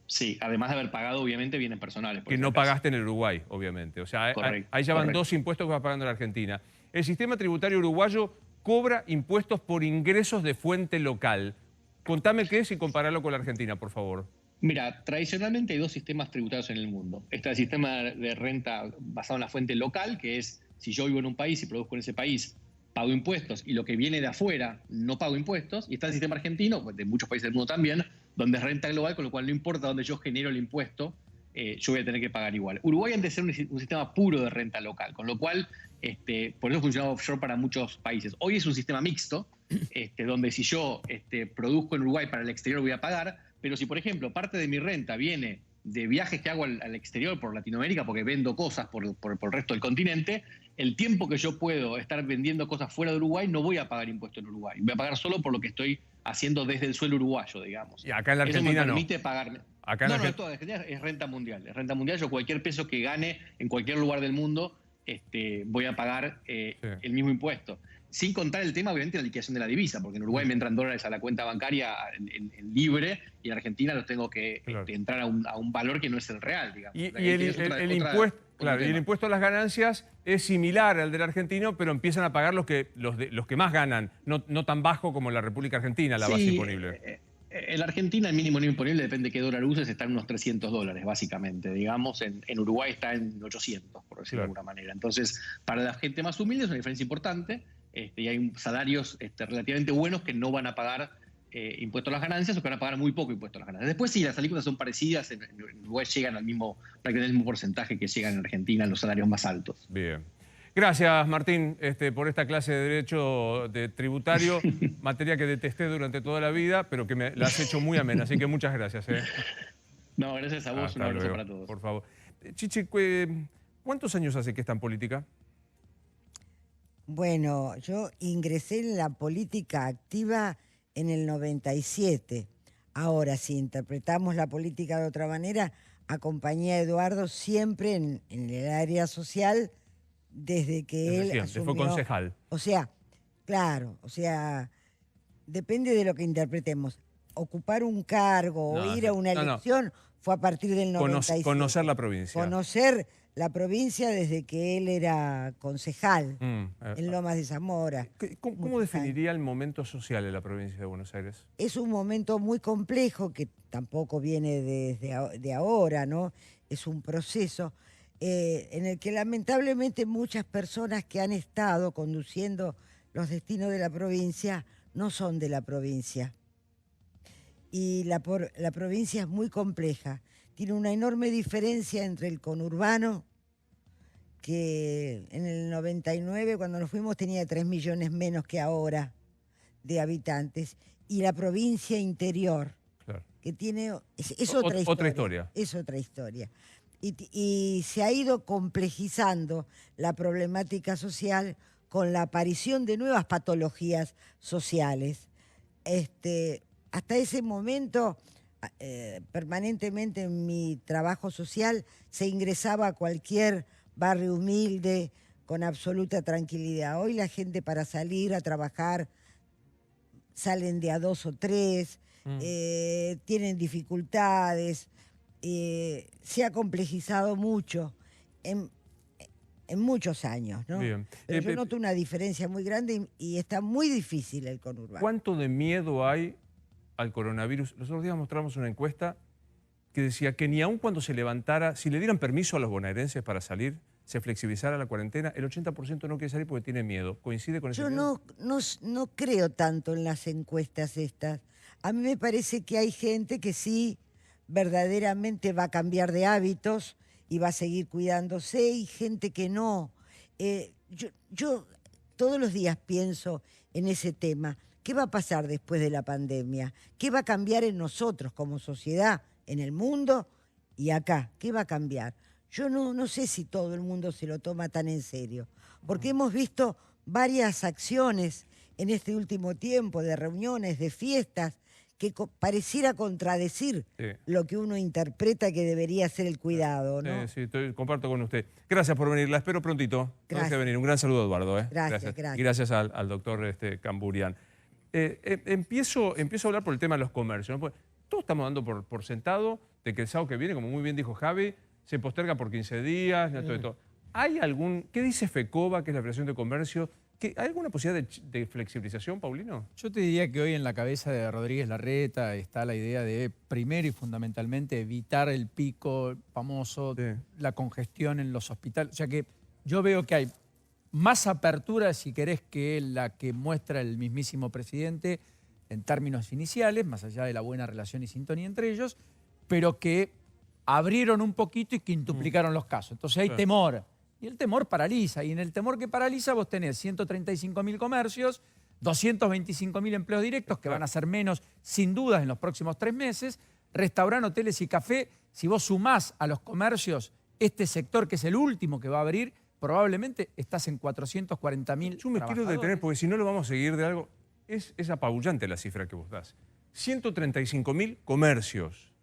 Sí, además de haber pagado, obviamente, bienes personales. Que no pagaste en el Uruguay, obviamente. O sea, Correcto, ahí ya van correcto. 2 impuestos que vas pagando en la Argentina. El sistema tributario uruguayo cobra impuestos por ingresos de fuente local. Contame qué es y compararlo con la Argentina, por favor. Mira, tradicionalmente hay dos sistemas tributarios en el mundo. Está el sistema de renta basado en la fuente local, que es si yo vivo en un país y produzco en ese país, pago impuestos, y lo que viene de afuera no pago impuestos. Y está el sistema argentino, de muchos países del mundo también, donde es renta global, con lo cual no importa dónde yo genero el impuesto, yo voy a tener que pagar igual. Uruguay antes era un sistema puro de renta local, con lo cual, por eso funcionaba offshore para muchos países. Hoy es un sistema mixto, donde si yo produzco en Uruguay para el exterior voy a pagar, pero si, por ejemplo, parte de mi renta viene de viajes que hago al exterior por Latinoamérica, porque vendo cosas por el resto del continente, el tiempo que yo puedo estar vendiendo cosas fuera de Uruguay, no voy a pagar impuesto en Uruguay. Voy a pagar solo por lo que estoy haciendo desde el suelo uruguayo, digamos. Y acá en la Eso Argentina me no. permite pagarme. Acá en No, la no, Argen- toda Argentina es renta mundial. Es renta mundial. Yo cualquier peso que gane en cualquier lugar del mundo, voy a pagar el mismo impuesto. Sin contar el tema, obviamente, de la liquidación de la divisa, porque en Uruguay me entran dólares a la cuenta bancaria en libre y en Argentina los tengo que entrar a un valor que no es el real, digamos. Y O sea, ahí el tenés otra- impuesto, otro claro, y el tema. impuesto a las ganancias es similar al del argentino, pero empiezan a pagar los que más ganan, no tan bajo como en la República Argentina, la base Sí, imponible. En la Argentina el mínimo no imponible, depende de qué dólar uses, está en unos $300, básicamente. Digamos, en Uruguay está en 800, por decirlo de alguna manera. Entonces, para la gente más humilde es una diferencia importante, y hay salarios relativamente buenos que no van a pagar impuestos a las ganancias o que van a pagar muy poco impuestos a las ganancias. Después sí, las alícuotas son parecidas, en Uruguay llegan prácticamente al mismo porcentaje que llegan en Argentina en los salarios más altos. Bien. Gracias, Martín, por esta clase de derecho tributario, materia que detesté durante toda la vida, pero que la has hecho muy amena, así que muchas gracias. No, gracias a vos, Hasta un abrazo luego, para todos. por favor. Chichi, ¿cuántos años hace que está en política? Bueno, yo ingresé en la política activa en el 97. Ahora, si interpretamos la política de otra manera, acompañé a Eduardo siempre en el área social desde que Desde él siempre, fue asumió. concejal. O sea, claro, depende de lo que interpretemos. Ocupar un cargo o No, ir a una no, no. elección fue a partir del 97. Conocer la provincia. Conocer la provincia desde que él era concejal en Lomas de Zamora. ¿Cómo definiría el momento social en la provincia de Buenos Aires? Es un momento muy complejo que tampoco viene de ahora, ¿no? Es un proceso en el que lamentablemente muchas personas que han estado conduciendo los destinos de la provincia no son de la provincia. Y la provincia es muy compleja. Tiene una enorme diferencia entre el conurbano, que en el 99, cuando nos fuimos, tenía 3 millones menos que ahora de habitantes, y la provincia interior, Claro. que tiene... Es otra historia. Otra historia. Es otra historia. Y se ha ido complejizando la problemática social con la aparición de nuevas patologías sociales. Hasta ese momento, permanentemente en mi trabajo social, se ingresaba a cualquier barrio humilde con absoluta tranquilidad. Hoy la gente, para salir a trabajar, salen de a 2 o 3, tienen dificultades, se ha complejizado mucho en muchos años, ¿no? Bien. Pero yo noto una diferencia muy grande y está muy difícil el conurbano. ¿Cuánto de miedo hay al coronavirus? Los otros días mostramos una encuesta que decía que ni aun cuando se levantara, si le dieran permiso a los bonaerenses para salir, se flexibilizara la cuarentena, el 80% no quiere salir porque tiene miedo. ¿Coincide con ese Yo miedo? no creo tanto en las encuestas estas. A mí me parece que hay gente que sí verdaderamente va a cambiar de hábitos y va a seguir cuidándose, y gente que no. Yo todos los días pienso en ese tema. ¿Qué va a pasar después de la pandemia? ¿Qué va a cambiar en nosotros como sociedad, en el mundo y acá? ¿Qué va a cambiar? Yo no sé si todo el mundo se lo toma tan en serio, porque hemos visto varias acciones en este último tiempo, de reuniones, de fiestas, que pareciera contradecir lo que uno interpreta que debería ser el cuidado, ¿no? Sí, comparto con usted. Gracias por venir, la espero prontito. Gracias. Gracias. Venir. Un gran saludo, Eduardo. Gracias. Y gracias al doctor Camburian. Empiezo a hablar por el tema de los comercios, ¿no? Pues, todos estamos dando por sentado de que el sábado que viene, como muy bien dijo Javi, se posterga por 15 días, todo esto. ¿Qué dice FECOBA, que es la Federación de Comercio? ¿Hay alguna posibilidad de flexibilización, Paulino? Yo te diría que hoy en la cabeza de Rodríguez Larreta está la idea de, primero y fundamentalmente, evitar el pico famoso, la congestión en los hospitales. O sea que yo veo que hay más apertura, si querés, que la que muestra el mismísimo presidente en términos iniciales, más allá de la buena relación y sintonía entre ellos, pero que abrieron un poquito y quintuplicaron los casos. Entonces hay temor. Y el temor paraliza. Y en el temor que paraliza vos tenés 135.000 comercios, 225.000 empleos directos, que van a ser menos, sin dudas, en los próximos 3 meses. Restaurantes, hoteles y café. Si vos sumás a los comercios este sector, que es el último que va a abrir, probablemente estás en 440.000. Yo me quiero detener, porque si no lo vamos a seguir de algo. Es apabullante la cifra que vos das. 135.000 comercios,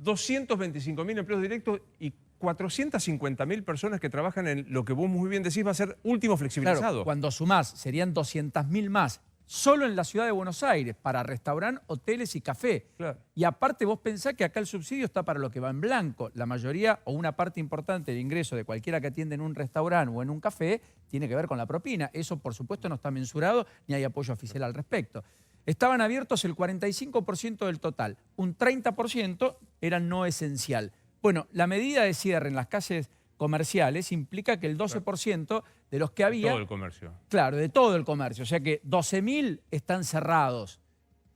225.000 empleos directos y 450.000 personas que trabajan en lo que vos muy bien decís va a ser último flexibilizado. Claro, cuando sumás serían 200.000 más solo en la ciudad de Buenos Aires para restaurantes, hoteles y café. Claro. Y aparte vos pensás que acá el subsidio está para lo que va en blanco. La mayoría o una parte importante del ingreso de cualquiera que atiende en un restaurante o en un café tiene que ver con la propina. Eso, por supuesto, no está mensurado ni hay apoyo oficial al respecto. Estaban abiertos el 45% del total. Un 30% era no esencial. Bueno, la medida de cierre en las calles comerciales implica que el 12% de los que había... De todo el comercio. Claro, de todo el comercio. O sea que 12.000 están cerrados.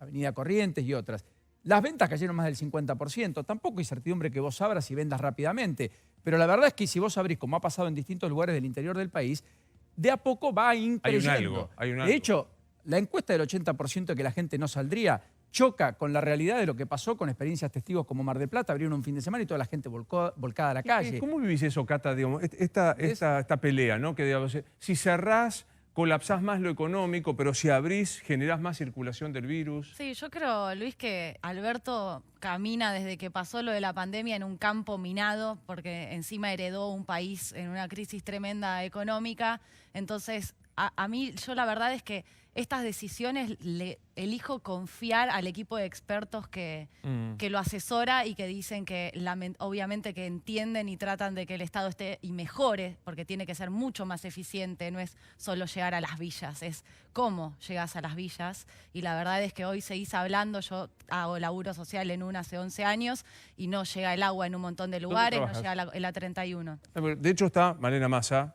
Avenida Corrientes y otras. Las ventas cayeron más del 50%. Tampoco hay certidumbre que vos abras y vendas rápidamente. Pero la verdad es que si vos abrís, como ha pasado en distintos lugares del interior del país, de a poco va increyendo. Hay un algo. De hecho, la encuesta del 80% de que la gente no saldría choca con la realidad de lo que pasó con experiencias testigos como Mar del Plata. Abrieron un fin de semana y toda la gente volcada a la calle. ¿Cómo vivís eso, Cata? Digamos, esta pelea, ¿no? Que digamos, si cerrás, colapsás más lo económico, pero si abrís, generás más circulación del virus. Sí, yo creo, Luis, que Alberto camina desde que pasó lo de la pandemia en un campo minado, porque encima heredó un país en una crisis tremenda económica. Entonces, a mí, yo la verdad es que estas decisiones le elijo confiar al equipo de expertos que lo asesora y que dicen que obviamente que entienden y tratan de que el Estado esté y mejore, porque tiene que ser mucho más eficiente, no es solo llegar a las villas, es cómo llegas a las villas. Y la verdad es que hoy seguís hablando, yo hago laburo social en UNA hace 11 años y no llega el agua en un montón de lugares, no llega el A31. De hecho está Malena Massa,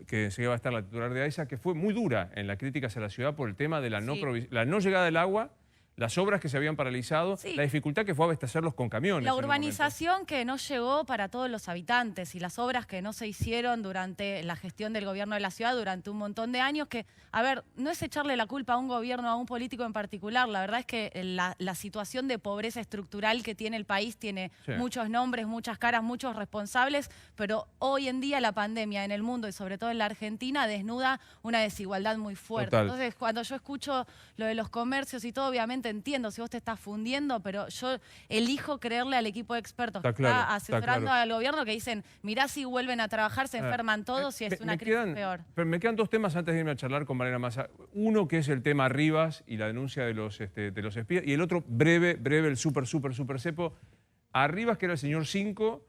que se va a estar la titular de AISA, que fue muy dura en la crítica hacia la ciudad por el tema de la no llegada del agua, las obras que se habían paralizado, la dificultad que fue abastecerlos con camiones. La urbanización que no llegó para todos los habitantes y las obras que no se hicieron durante la gestión del gobierno de la ciudad durante un montón de años que, a ver, no es echarle la culpa a un gobierno, a un político en particular. La verdad es que la situación de pobreza estructural que tiene el país tiene muchos nombres, muchas caras, muchos responsables, pero hoy en día la pandemia en el mundo y sobre todo en la Argentina desnuda una desigualdad muy fuerte. Total. Entonces, cuando yo escucho lo de los comercios y todo, obviamente entiendo si vos te estás fundiendo, pero yo elijo creerle al equipo de expertos que está asesorando al gobierno, que dicen, mirá si vuelven a trabajar, se enferman todos y es una crisis peor. Pero me quedan 2 temas antes de irme a charlar con Malena Massa. Uno que es el tema Rivas y la denuncia de los espías, y el otro, breve, el súper cepo. A Rivas, que era el señor 5,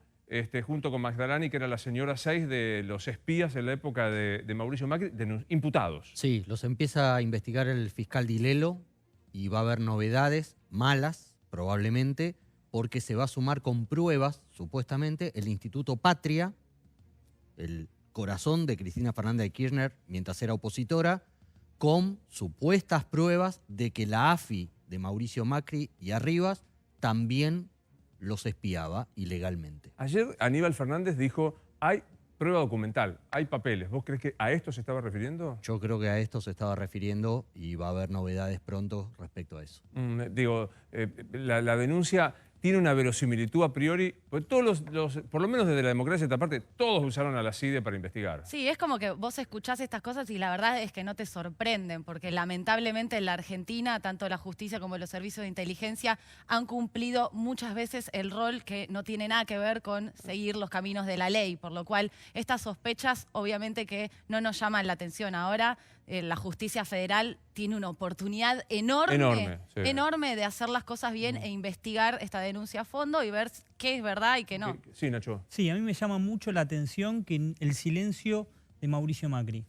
junto con Magdalani, que era la señora 6 de los espías en la época de Mauricio Macri, imputados. Sí, los empieza a investigar el fiscal Dilelo y va a haber novedades malas, probablemente, porque se va a sumar con pruebas, supuestamente, el Instituto Patria, el corazón de Cristina Fernández de Kirchner mientras era opositora, con supuestas pruebas de que la AFI de Mauricio Macri y Arribas también los espiaba ilegalmente. Ayer Aníbal Fernández dijo, hay prueba documental, hay papeles. ¿Vos crees que a esto se estaba refiriendo? Yo creo que a esto se estaba refiriendo y va a haber novedades pronto respecto a eso. La denuncia tiene una verosimilitud a priori, porque todos por lo menos desde la democracia esta parte, todos usaron a la CIDE para investigar. Sí, es como que vos escuchás estas cosas y la verdad es que no te sorprenden, porque lamentablemente en la Argentina, tanto la justicia como los servicios de inteligencia han cumplido muchas veces el rol que no tiene nada que ver con seguir los caminos de la ley, por lo cual estas sospechas obviamente que no nos llaman la atención. Ahora la justicia federal tiene una oportunidad enorme de hacer las cosas bien e investigar esta denuncia a fondo y ver qué es verdad y qué no. Sí, Nacho. Sí, a mí me llama mucho la atención que el silencio de Mauricio Macri.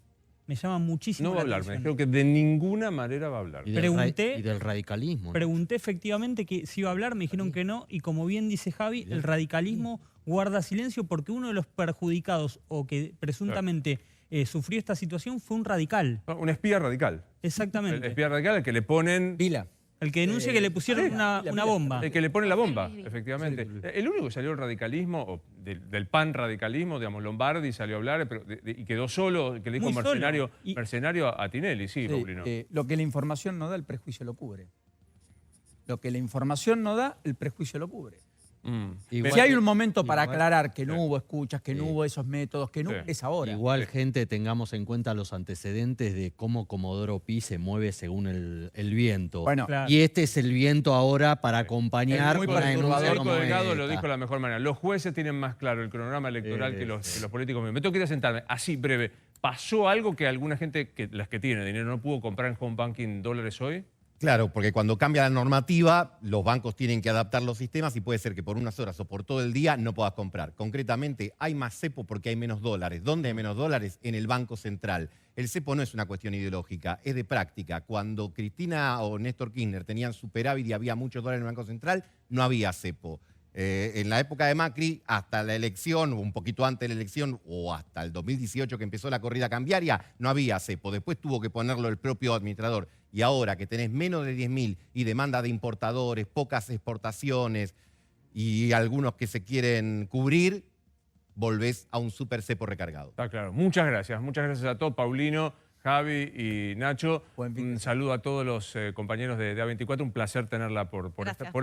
Me llama muchísimo No va a la hablar, me atención. dijeron que de ninguna manera va a hablar. Y del radicalismo. Pregunté efectivamente que si iba a hablar, me dijeron que no, y como bien dice Javi, el radicalismo guarda silencio porque uno de los perjudicados o que presuntamente sufrió esta situación fue un radical. Un espía radical. Exactamente. El espía radical al que le ponen... Vila. El que denuncia que le pusieron una bomba. El que le pone la bomba, efectivamente. El único que salió del radicalismo, o del pan-radicalismo, digamos, Lombardi salió a hablar y quedó solo, que le dijo mercenario a Tinelli, sí, Paulino. Lo que la información no da, el prejuicio lo cubre. Lo que la información no da, el prejuicio lo cubre. Si hay un momento para aclarar que no hubo escuchas, que no hubo esos métodos, que no, es ahora. Igual, gente, tengamos en cuenta los antecedentes de cómo Comodoro Pi se mueve según el viento. Bueno, y este es el viento ahora para acompañar una denuncia como Delgado esta. lo dijo de la mejor manera. Los jueces tienen más claro el cronograma electoral que los políticos mismos. Me tengo que ir a sentarme, así, breve. ¿Pasó algo que alguna gente, las que tiene dinero, no pudo comprar en home banking dólares hoy? Claro, porque cuando cambia la normativa, los bancos tienen que adaptar los sistemas y puede ser que por unas horas o por todo el día no puedas comprar. Concretamente, hay más cepo porque hay menos dólares. ¿Dónde hay menos dólares? En el Banco Central. El cepo no es una cuestión ideológica, es de práctica. Cuando Cristina o Néstor Kirchner tenían superávit y había muchos dólares en el Banco Central, no había cepo. En la época de Macri, hasta la elección, o un poquito antes de la elección, o hasta el 2018 que empezó la corrida cambiaria, no había cepo. Después tuvo que ponerlo el propio administrador. Y ahora que tenés menos de 10.000 y demanda de importadores, pocas exportaciones y algunos que se quieren cubrir, volvés a un super cepo recargado. Está claro. Muchas gracias a todos, Paulino, Javi y Nacho. Un saludo a todos los compañeros de A24. Un placer tenerla por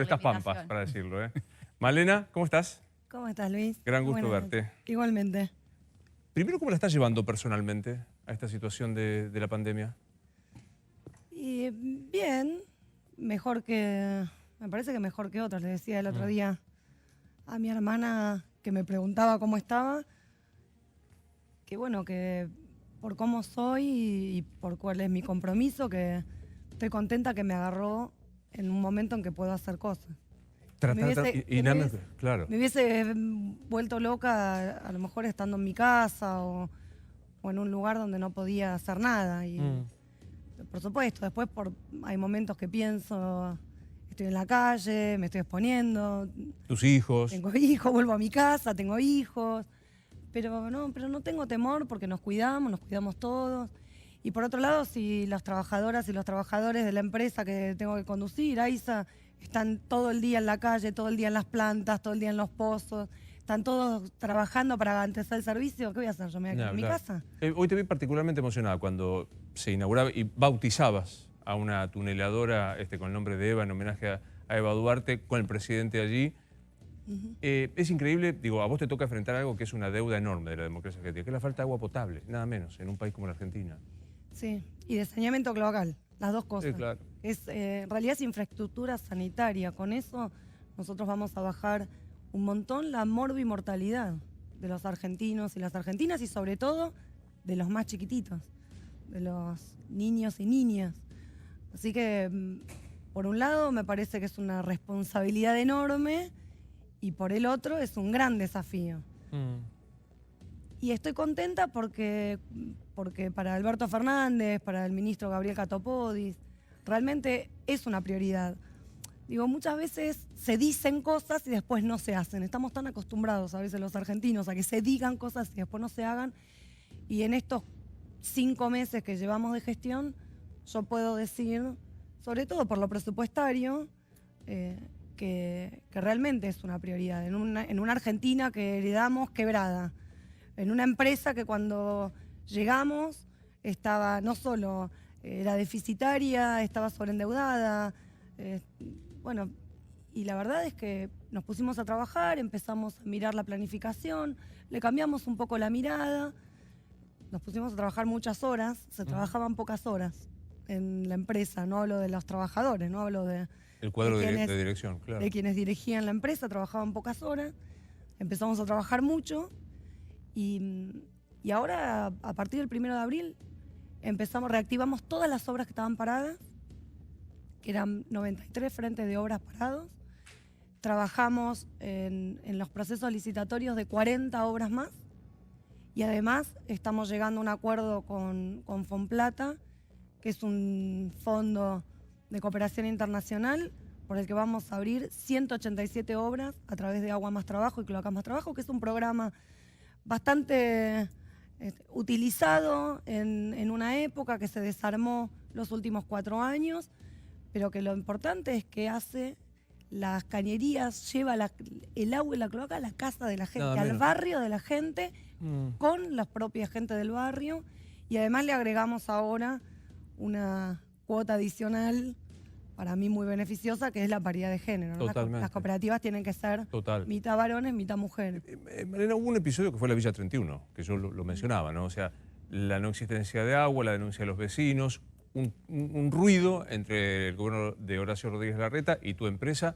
estas pampas, para decirlo. Malena, ¿cómo estás? ¿Cómo estás, Luis? Gran gusto verte. Igualmente. Primero, ¿cómo la estás llevando personalmente a esta situación de la pandemia? Y bien, me parece que mejor que otros. Le decía el otro día a mi hermana que me preguntaba cómo estaba, que bueno, que por cómo soy y por cuál es mi compromiso, que estoy contenta que me agarró en un momento en que puedo hacer cosas. Me hubiese vuelto loca a lo mejor estando en mi casa o en un lugar donde no podía hacer nada. Y, por supuesto, después hay momentos que pienso, estoy en la calle, me estoy exponiendo. ¿Tus hijos? Tengo hijos, vuelvo a mi casa, tengo hijos. Pero no tengo temor porque nos cuidamos todos. Y por otro lado, si las trabajadoras y los trabajadores de la empresa que tengo que conducir, AISA, están todo el día en la calle, todo el día en las plantas, todo el día en los pozos, están todos trabajando para garantizar el servicio, ¿qué voy a hacer? ¿Yo me voy a quedar en mi casa? Hoy te vi particularmente emocionada cuando se inauguraba y bautizabas a una tuneladora con el nombre de Eva en homenaje a Eva Duarte con el presidente allí. Es increíble, digo, a vos te toca enfrentar algo que es una deuda enorme de la democracia argentina, que es la falta de agua potable, nada menos, en un país como la Argentina. Sí, y de saneamiento global, las dos cosas. Sí, claro. En realidad es infraestructura sanitaria, con eso nosotros vamos a bajar un montón la morbimortalidad de los argentinos y las argentinas y sobre todo de los más chiquititos, de los niños y niñas. Así que, por un lado, me parece que es una responsabilidad enorme y por el otro es un gran desafío. Y estoy contenta porque para Alberto Fernández, para el ministro Gabriel Catopodis, realmente es una prioridad. Digo, muchas veces se dicen cosas y después no se hacen. Estamos tan acostumbrados a veces los argentinos a que se digan cosas y después no se hagan. Y en estos 5 meses que llevamos de gestión, yo puedo decir, sobre todo por lo presupuestario, que realmente es una prioridad. En una Argentina que heredamos quebrada, en una empresa que cuando llegamos estaba no solo era deficitaria, estaba sobreendeudada, bueno, y la verdad es que nos pusimos a trabajar, empezamos a mirar la planificación, le cambiamos un poco la mirada, nos pusimos a trabajar muchas horas, se trabajaban pocas horas en la empresa, no hablo de los trabajadores, no hablo de... El cuadro de dirección, claro. De quienes dirigían la empresa, trabajaban pocas horas, empezamos a trabajar mucho y ahora, a partir del 1 de abril, reactivamos todas las obras que estaban paradas, que eran 93 frentes de obras parados. Trabajamos en los procesos licitatorios de 40 obras más y además estamos llegando a un acuerdo con Fonplata, que es un fondo de cooperación internacional por el que vamos a abrir 187 obras a través de Agua Más Trabajo y Cloacas Más Trabajo, que es un programa bastante utilizado en una época que se desarmó los últimos 4 años, pero que lo importante es que hace las cañerías, lleva el agua y la cloaca a la casa de la gente, al barrio de la gente, con la propia gente del barrio, y además le agregamos ahora una cuota adicional para mí muy beneficiosa, que es la paridad de género, ¿no? Las cooperativas tienen que ser mitad varones, mitad mujeres. Malena, hubo un episodio que fue la Villa 31, que yo lo mencionaba, ¿no? O sea, la no existencia de agua, la denuncia de los vecinos, un ruido entre el gobierno de Horacio Rodríguez Larreta y tu empresa.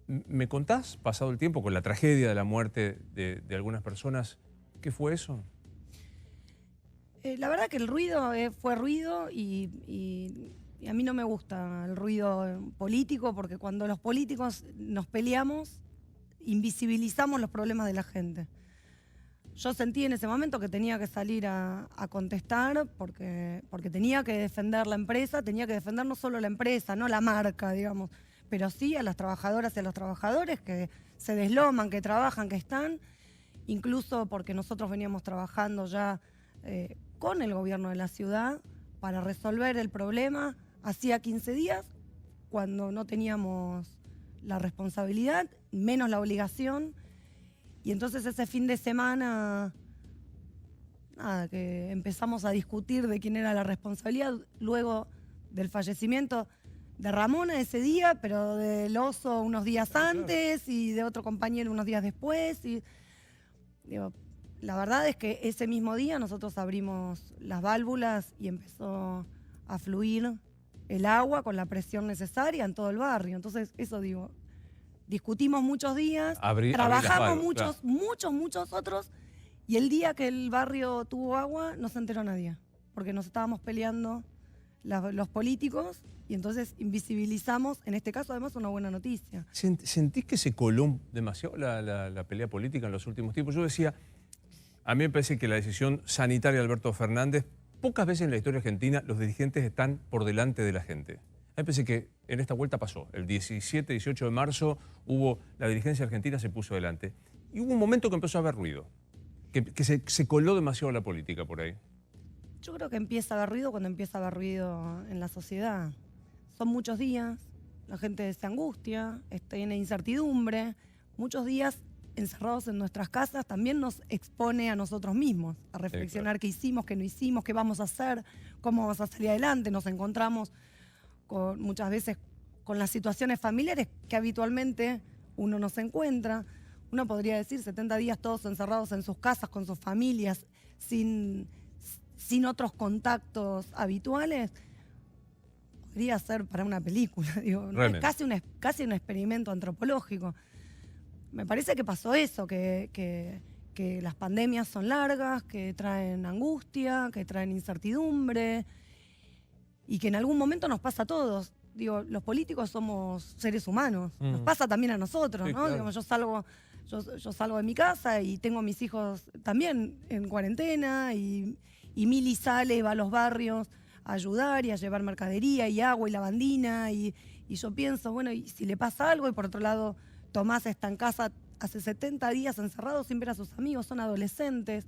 ¿Me contás, pasado el tiempo, con la tragedia de la muerte de algunas personas, qué fue eso? La verdad que el ruido fue ruido y a mí no me gusta el ruido político, porque cuando los políticos nos peleamos, invisibilizamos los problemas de la gente. Yo sentí en ese momento que tenía que salir a contestar porque tenía que defender la empresa, tenía que defender no solo la empresa, no la marca, digamos, pero sí a las trabajadoras y a los trabajadores que se desloman, que trabajan, que están, incluso porque nosotros veníamos trabajando ya con el gobierno de la ciudad para resolver el problema hacía 15 días, cuando no teníamos la responsabilidad, menos la obligación. Y entonces ese fin de semana, nada, que empezamos a discutir de quién era la responsabilidad, luego del fallecimiento de Ramona ese día, pero del Oso unos días antes y de otro compañero unos días después. Y, digo, la verdad es que ese mismo día nosotros abrimos las válvulas y empezó a fluir el agua con la presión necesaria en todo el barrio. Entonces, eso digo, discutimos muchos días, trabajamos muchos otros, y el día que el barrio tuvo agua no se enteró nadie, porque nos estábamos peleando los políticos y entonces invisibilizamos, en este caso además, una buena noticia. ¿Sentís que se coló demasiado la pelea política en los últimos tiempos? Yo decía, a mí me parece que la decisión sanitaria de Alberto Fernández, pocas veces en la historia argentina los dirigentes están por delante de la gente. A mí me parece que en esta vuelta pasó. El 17, 18 de marzo la dirigencia argentina se puso delante. Y hubo un momento que empezó a haber ruido, que se coló demasiado la política por ahí. Yo creo que empieza a haber ruido cuando empieza a haber ruido en la sociedad. Son muchos días, la gente se angustia, tiene incertidumbre. Muchos días encerrados en nuestras casas también nos expone a nosotros mismos, a reflexionar qué hicimos, qué no hicimos, qué vamos a hacer, cómo vamos a salir adelante. Nos encontramos muchas veces con las situaciones familiares que habitualmente uno no se encuentra. Uno podría decir 70 días todos encerrados en sus casas, con sus familias, sin otros contactos habituales. Podría ser para una película, digo, ¿no? Es casi un experimento antropológico. Me parece que pasó eso, que las pandemias son largas, que traen angustia, que traen incertidumbre, y que en algún momento nos pasa a todos. Digo, los políticos somos seres humanos, nos pasa también a nosotros, sí, ¿no? Claro. Digamos, yo salgo de mi casa y tengo a mis hijos también en cuarentena, y Mili sale, va a los barrios a ayudar y a llevar mercadería y agua y lavandina, y yo pienso, bueno, y si le pasa algo, y por otro lado Tomás está en casa hace 70 días encerrado sin ver a sus amigos, son adolescentes,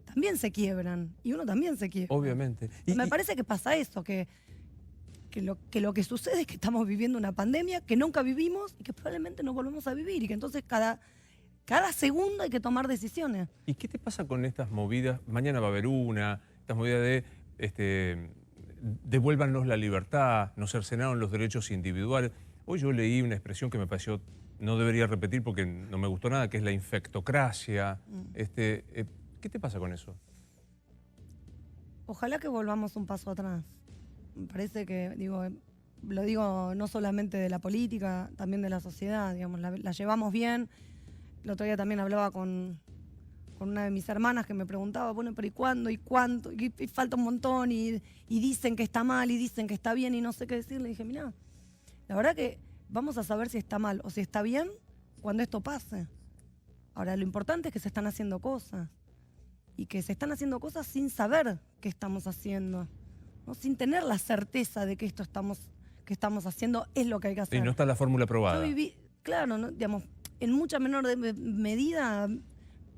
también se quiebran, y uno también se quiebra. Obviamente. Me parece que pasa eso, que lo que sucede es que estamos viviendo una pandemia que nunca vivimos y que probablemente no volvemos a vivir, y que entonces cada cada segundo hay que tomar decisiones. ¿Y qué te pasa con estas movidas? Mañana va a haber una, estas movidas de devuélvanos la libertad, nos cercenaron los derechos individuales. Hoy yo leí una expresión que me pareció, no debería repetir porque no me gustó nada, que es la infectocracia. ¿Qué te pasa con eso? Ojalá que volvamos un paso atrás. Me parece que, lo digo no solamente de la política, también de la sociedad, digamos, la llevamos bien. El otro día también hablaba con una de mis hermanas que me preguntaba, bueno, pero ¿y cuándo? ¿Y cuánto? Y falta un montón, y dicen que está mal, y dicen que está bien, y no sé qué decir. Le dije, mirá, la verdad que vamos a saber si está mal o si está bien cuando esto pase. Ahora, lo importante es que se están haciendo cosas, y que se están haciendo cosas sin saber qué estamos haciendo, ¿no? Sin tener la certeza de que esto que estamos haciendo es lo que hay que hacer. Y no está la fórmula aprobada. Yo viví, claro, ¿no? Digamos, en mucha menor medida,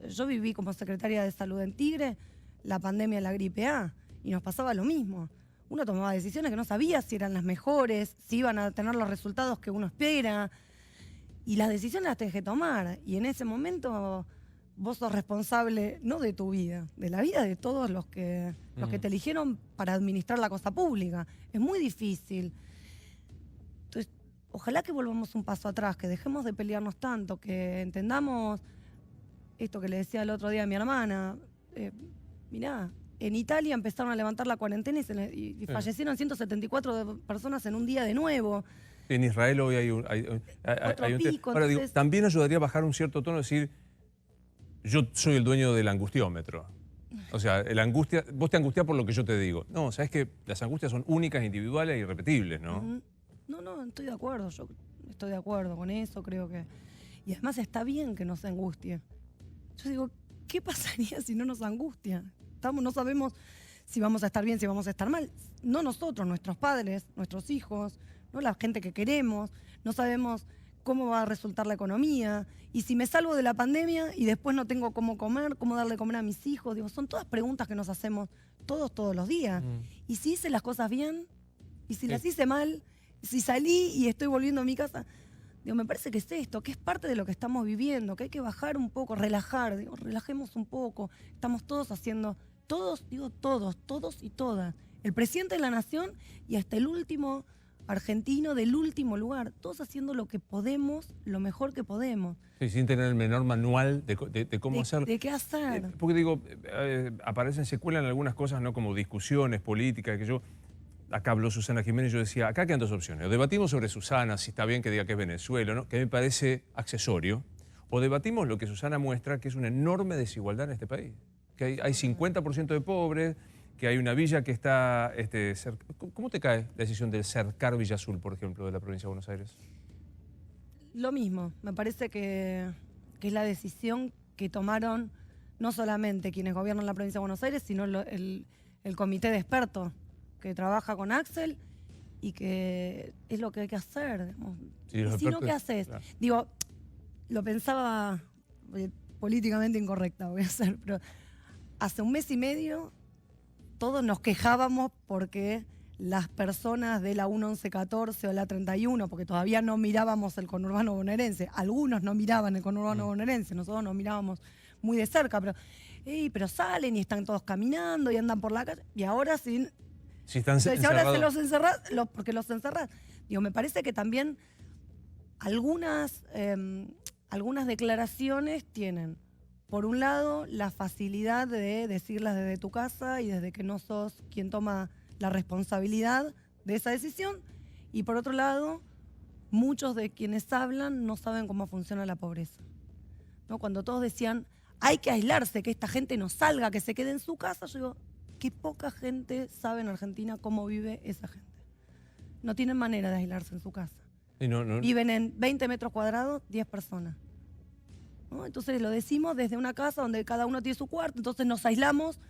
yo viví como secretaria de salud en Tigre la pandemia de la gripe A, y nos pasaba lo mismo. Uno tomaba decisiones que no sabía si eran las mejores, si iban a tener los resultados que uno espera, y las decisiones las tenés que tomar. Y en ese momento vos sos responsable no de tu vida, de la vida de todos los que te eligieron para administrar la cosa pública. Es muy difícil. Entonces, ojalá que volvamos un paso atrás, que dejemos de pelearnos tanto, que entendamos esto que le decía el otro día a mi hermana. Mirá, en Italia empezaron a levantar la cuarentena y fallecieron 174 personas en un día de nuevo. En Israel hoy hay un pico. Ahora digo, Entonces, también ayudaría a bajar un cierto tono, decir, yo soy el dueño del angustiómetro. O sea, vos te angustiás por lo que yo te digo. No, sabés que las angustias son únicas, individuales e irrepetibles, ¿no? No, estoy de acuerdo. Yo estoy de acuerdo con eso, creo que... Y además está bien que nos angustie. Yo digo, ¿qué pasaría si no nos angustia? No sabemos si vamos a estar bien, si vamos a estar mal. No nosotros, nuestros padres, nuestros hijos, no la gente que queremos. No sabemos cómo va a resultar la economía. Y si me salgo de la pandemia y después no tengo cómo comer, cómo darle de comer a mis hijos. Digo, son todas preguntas que nos hacemos todos los días. ¿Y si hice las cosas bien? ¿Y si las hice mal? Si salí y estoy volviendo a mi casa... Digo, me parece que es esto, que es parte de lo que estamos viviendo, que hay que bajar un poco, relajar, relajemos un poco. Estamos todos haciendo, todos y todas. El presidente de la nación y hasta el último argentino del último lugar, todos haciendo lo que podemos, lo mejor que podemos. Sí, sin tener el menor manual de cómo hacerlo. ¿De qué hacer? Porque digo, se cuelan algunas cosas, ¿no? Como discusiones políticas, que yo... Acá habló Susana Jiménez, yo decía, acá quedan dos opciones. O debatimos sobre Susana, si está bien que diga que es Venezuela, ¿no? Que me parece accesorio. O debatimos lo que Susana muestra, que es una enorme desigualdad en este país. Que hay 50% de pobres, que hay una villa que está... ¿Cómo te cae la decisión del cercar Villa Azul, por ejemplo, de la provincia de Buenos Aires? Lo mismo, me parece que es la decisión que tomaron no solamente quienes gobiernan la provincia de Buenos Aires, sino el comité de expertos que trabaja con Axel y que es lo que hay que hacer. Sí, y si no, ¿qué haces? Claro. Digo, lo pensaba políticamente incorrecta, voy a hacer, pero hace un mes y medio todos nos quejábamos porque las personas de la 1114 o la 31, porque todavía no mirábamos el conurbano bonaerense, algunos no miraban el conurbano bonaerense, nosotros nos mirábamos muy de cerca, pero salen y están todos caminando y andan por la calle, y ahora sin... Si están Entonces, ahora se los encerrás, porque los encerrás. Digo, me parece que también algunas declaraciones tienen, por un lado, la facilidad de decirlas desde tu casa y desde que no sos quien toma la responsabilidad de esa decisión, y por otro lado, muchos de quienes hablan no saben cómo funciona la pobreza, ¿no? Cuando todos decían, hay que aislarse, que esta gente no salga, que se quede en su casa, yo digo, que poca gente sabe en Argentina cómo vive esa gente. No tienen manera de aislarse en su casa. Viven en 20 metros cuadrados, 10 personas. ¿No? Entonces lo decimos desde una casa donde cada uno tiene su cuarto, entonces nos aislamos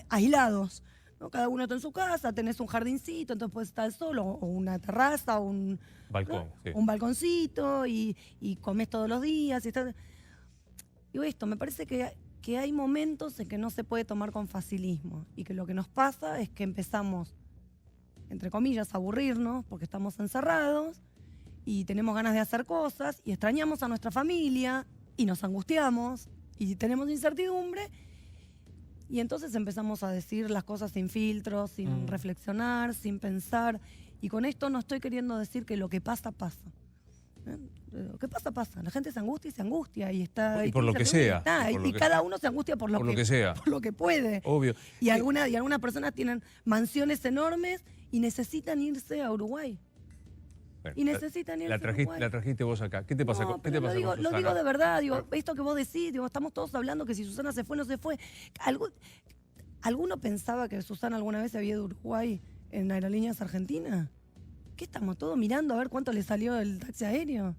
aislados. ¿No? Cada uno está en su casa, tenés un jardincito, entonces puedes estar solo, o una terraza, o un balcón, ¿no? Un balconcito, y comés todos los días. Digo esto, me parece que hay momentos en que no se puede tomar con facilismo y que lo que nos pasa es que empezamos, entre comillas, a aburrirnos porque estamos encerrados y tenemos ganas de hacer cosas y extrañamos a nuestra familia y nos angustiamos y tenemos incertidumbre y entonces empezamos a decir las cosas sin filtros, sin reflexionar, sin pensar. Y con esto no estoy queriendo decir que lo que pasa, pasa. Lo que pasa, pasa. La gente se angustia y está... Y por lo que sea. Y cada uno se angustia por lo que sea. Por lo que puede. Obvio. Y algunas personas tienen mansiones enormes y necesitan irse a Uruguay. Bueno, Y necesitan irse a Uruguay. la trajiste vos acá. ¿Qué te pasa con Lo digo Susana? de verdad, esto que vos decís, estamos todos hablando que si Susana se fue, no se fue. ¿Alguno pensaba que Susana alguna vez se había ido a Uruguay en Aerolíneas Argentinas? ¿Qué estamos todos mirando a ver cuánto le salió el taxi aéreo?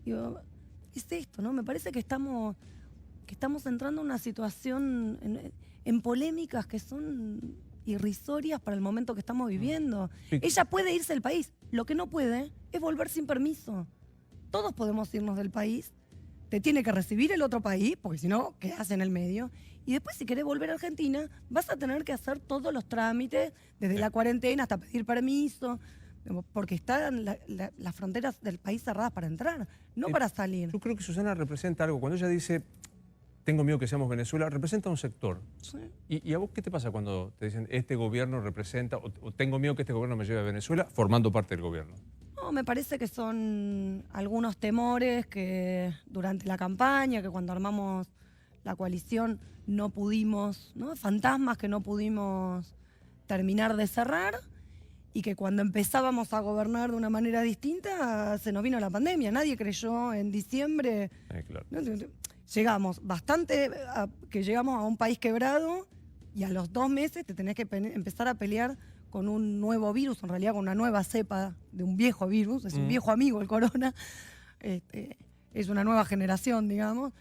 Digo, es esto, ¿no? Me parece que estamos entrando en una situación, en polémicas que son irrisorias para el momento que estamos viviendo. Ella puede irse del país, lo que no puede es volver sin permiso. Todos podemos irnos del país, te tiene que recibir el otro país, porque si no, quedás en el medio. Y después, si querés volver a Argentina, vas a tener que hacer todos los trámites, desde la cuarentena hasta pedir permiso, porque están las fronteras del país cerradas para entrar, no para salir. Yo creo que Susana representa algo. Cuando ella dice, tengo miedo que seamos Venezuela, representa un sector. Sí. ¿Y a vos qué te pasa cuando te dicen, este gobierno representa, o tengo miedo que este gobierno me lleve a Venezuela, formando parte del gobierno? No, me parece que son algunos temores que durante la campaña, que cuando armamos la coalición no pudimos, ¿no? Fantasmas que no pudimos terminar de cerrar y que cuando empezábamos a gobernar de una manera distinta se nos vino la pandemia. Nadie creyó en diciembre. Claro. ¿No? Llegamos que llegamos a un país quebrado y a los 2 meses te tenés que empezar a pelear con un nuevo virus, en realidad con una nueva cepa de un viejo virus, es un viejo amigo el corona, es una nueva generación, digamos.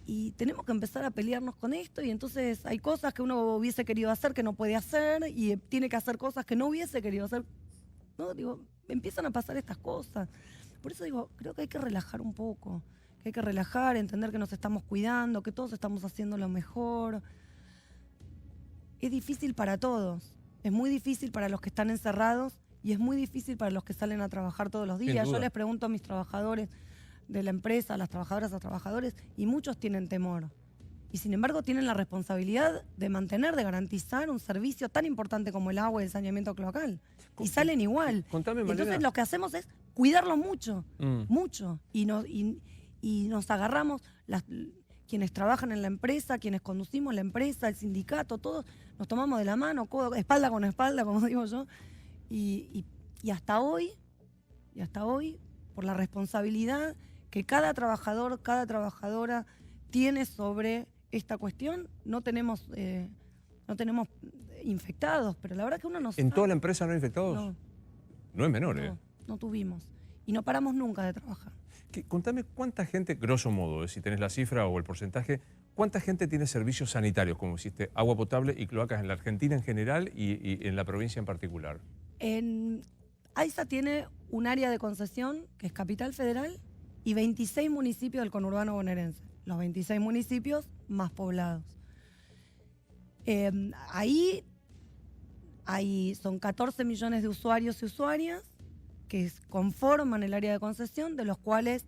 Y tenemos que empezar a pelearnos con esto y entonces hay cosas que uno hubiese querido hacer que no puede hacer y tiene que hacer cosas que no hubiese querido hacer. ¿No? Digo, empiezan a pasar estas cosas. Por eso digo, creo que hay que relajar un poco, que hay que relajar, entender que nos estamos cuidando, que todos estamos haciendo lo mejor. Es difícil para todos, es muy difícil para los que están encerrados y es muy difícil para los que salen a trabajar todos los días. Yo les pregunto a mis trabajadores de la empresa, a las trabajadoras, a trabajadores, y muchos tienen temor. Y sin embargo tienen la responsabilidad de mantener, de garantizar un servicio tan importante como el agua y el saneamiento cloacal. Y salen igual. Contame, Entonces Malena. lo que hacemos es cuidarlos mucho, mucho. Y nos agarramos, quienes trabajan en la empresa, quienes conducimos la empresa, el sindicato, todos nos tomamos de la mano, espalda con espalda, como digo yo. Y hasta hoy, por la responsabilidad que cada trabajador, cada trabajadora tiene sobre esta cuestión, no tenemos infectados, pero la verdad que uno no sabe. ¿En toda la empresa no hay infectados? No. No es menor, ¿eh? No tuvimos. Y no paramos nunca de trabajar. Contame cuánta gente, grosso modo, si tenés la cifra o el porcentaje, cuánta gente tiene servicios sanitarios, como hiciste, agua potable y cloacas en la Argentina en general y en la provincia en particular. AISA tiene un área de concesión que es Capital Federal y 26 municipios del conurbano bonaerense. Los 26 municipios más poblados. Ahí son 14 millones de usuarios y usuarias que conforman el área de concesión, de los cuales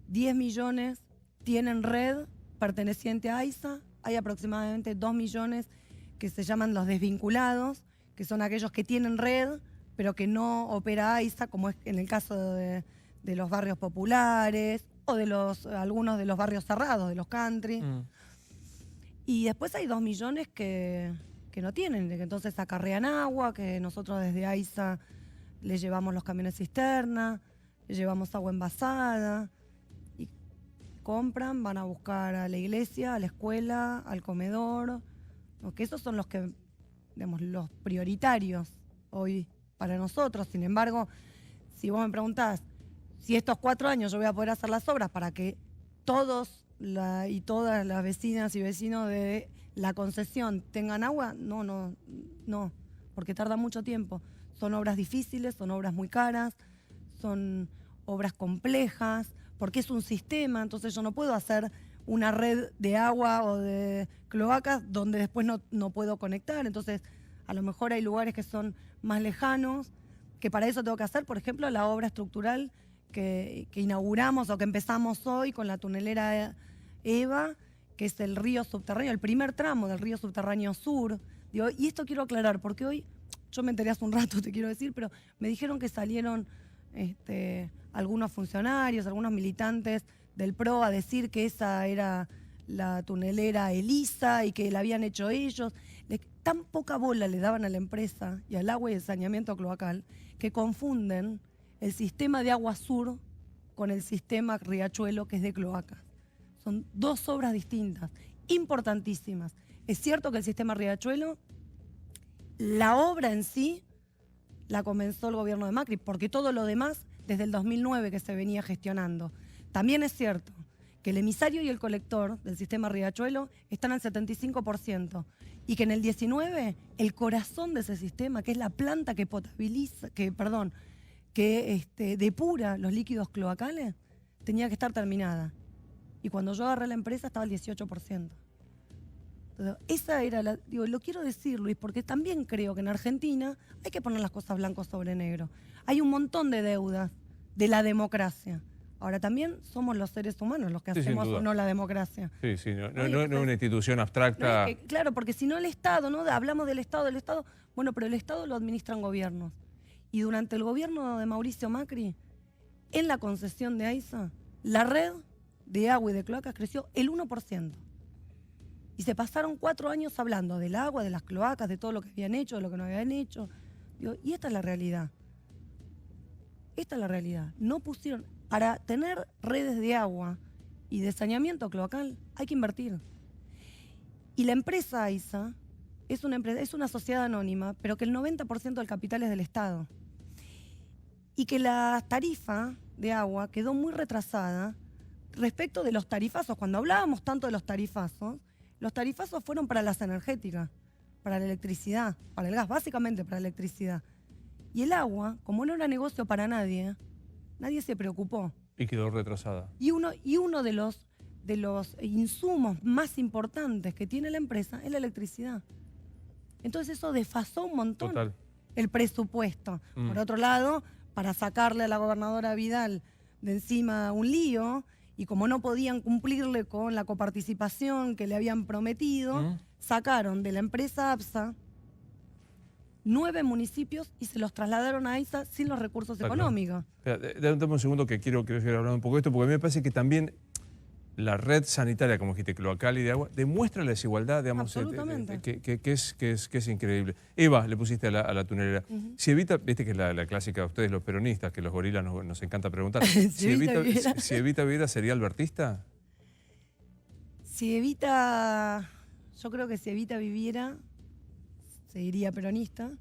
10 millones tienen red perteneciente a AISA. Hay aproximadamente 2 millones que se llaman los desvinculados, que son aquellos que tienen red, pero que no opera AISA, como es en el caso de los barrios populares o de algunos de los barrios cerrados, de los country. Y después hay 2 millones que no tienen, que entonces acarrean agua, que nosotros desde AISA les llevamos los camiones cisterna, les llevamos agua envasada, y compran, van a buscar a la iglesia, a la escuela, al comedor, ¿no? Que esos son los que, digamos, los prioritarios hoy para nosotros. Sin embargo, si vos me preguntás si estos 4 años yo voy a poder hacer las obras para que todas las vecinas y vecinos de la concesión tengan agua, no, porque tarda mucho tiempo. Son obras difíciles, son obras muy caras, son obras complejas, porque es un sistema, entonces yo no puedo hacer una red de agua o de cloacas donde después no puedo conectar. Entonces, a lo mejor hay lugares que son más lejanos, que para eso tengo que hacer, por ejemplo, la obra estructural que inauguramos o que empezamos hoy con la tunelera EVA, que es el río subterráneo, el primer tramo del río subterráneo sur. Digo, y esto quiero aclarar, porque hoy, yo me enteré hace un rato, te quiero decir, pero me dijeron que salieron algunos funcionarios, algunos militantes del PRO a decir que esa era la tunelera Elisa y que la habían hecho ellos. Tan poca bola le daban a la empresa y al agua y el saneamiento cloacal que confunden el sistema de agua sur con el sistema Riachuelo, que es de cloacas. Son dos obras distintas, importantísimas. Es cierto que el sistema Riachuelo, la obra en sí, la comenzó el gobierno de Macri, porque todo lo demás, desde el 2009 que se venía gestionando. También es cierto que el emisario y el colector del sistema Riachuelo están al 75%, y que en el 19 el corazón de ese sistema, que es la planta que potabiliza, que depura los líquidos cloacales, tenía que estar terminada. Y cuando yo agarré la empresa estaba al 18%. Entonces, esa era la... Digo, lo quiero decir, Luis, porque también creo que en Argentina hay que poner las cosas blanco sobre negro. Hay un montón de deudas de la democracia. Ahora también somos los seres humanos los que hacemos o no la democracia. Sí, sí, no es una institución abstracta. Claro, porque si no el Estado, ¿no? Hablamos del Estado, bueno, pero el Estado lo administran gobiernos. Y durante el gobierno de Mauricio Macri, en la concesión de AISA, la red de agua y de cloacas creció el 1%. Y se pasaron 4 años hablando del agua, de las cloacas, de todo lo que habían hecho, de lo que no habían hecho. Digo, y esta es la realidad. Esta es la realidad. No pusieron... Para tener redes de agua y de saneamiento cloacal hay que invertir. Y la empresa AISA es una sociedad anónima, pero que el 90% del capital es del Estado. Y que la tarifa de agua quedó muy retrasada respecto de los tarifazos. Cuando hablábamos tanto de los tarifazos fueron para las energéticas, para la electricidad, para el gas, básicamente para la electricidad. Y el agua, como no era negocio para nadie se preocupó. Y quedó retrasada. Y uno de los insumos más importantes que tiene la empresa es la electricidad. Entonces eso desfasó un montón el presupuesto. Por otro lado, para sacarle a la gobernadora Vidal de encima un lío, y como no podían cumplirle con la coparticipación que le habían prometido, sacaron de la empresa APSA 9 municipios y se los trasladaron a AISA sin los recursos económicos. Dame un segundo que quiero seguir hablando un poco de esto, porque a mí me parece que también la red sanitaria, como dijiste, cloacal y de agua, demuestra la desigualdad, digamos, que es increíble. Eva, le pusiste a la tunelera. Si Evita, viste que es la clásica de ustedes los peronistas, que los gorilas nos encanta preguntar. si Evita viviera, ¿sería albertista? Yo creo que si Evita viviera, seguiría peronista,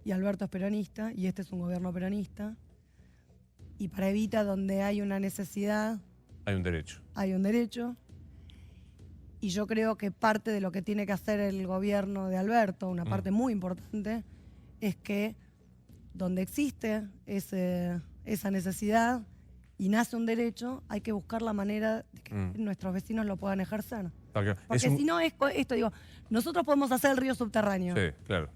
y Alberto es peronista, y este es un gobierno peronista. Y para Evita, donde hay una necesidad... Hay un derecho. Hay un derecho. Y yo creo que parte de lo que tiene que hacer el gobierno de Alberto, una parte muy importante, es que donde existe esa necesidad y nace un derecho, hay que buscar la manera de que nuestros vecinos lo puedan ejercer. Porque si no es esto, digo, nosotros podemos hacer el río subterráneo. Sí, claro.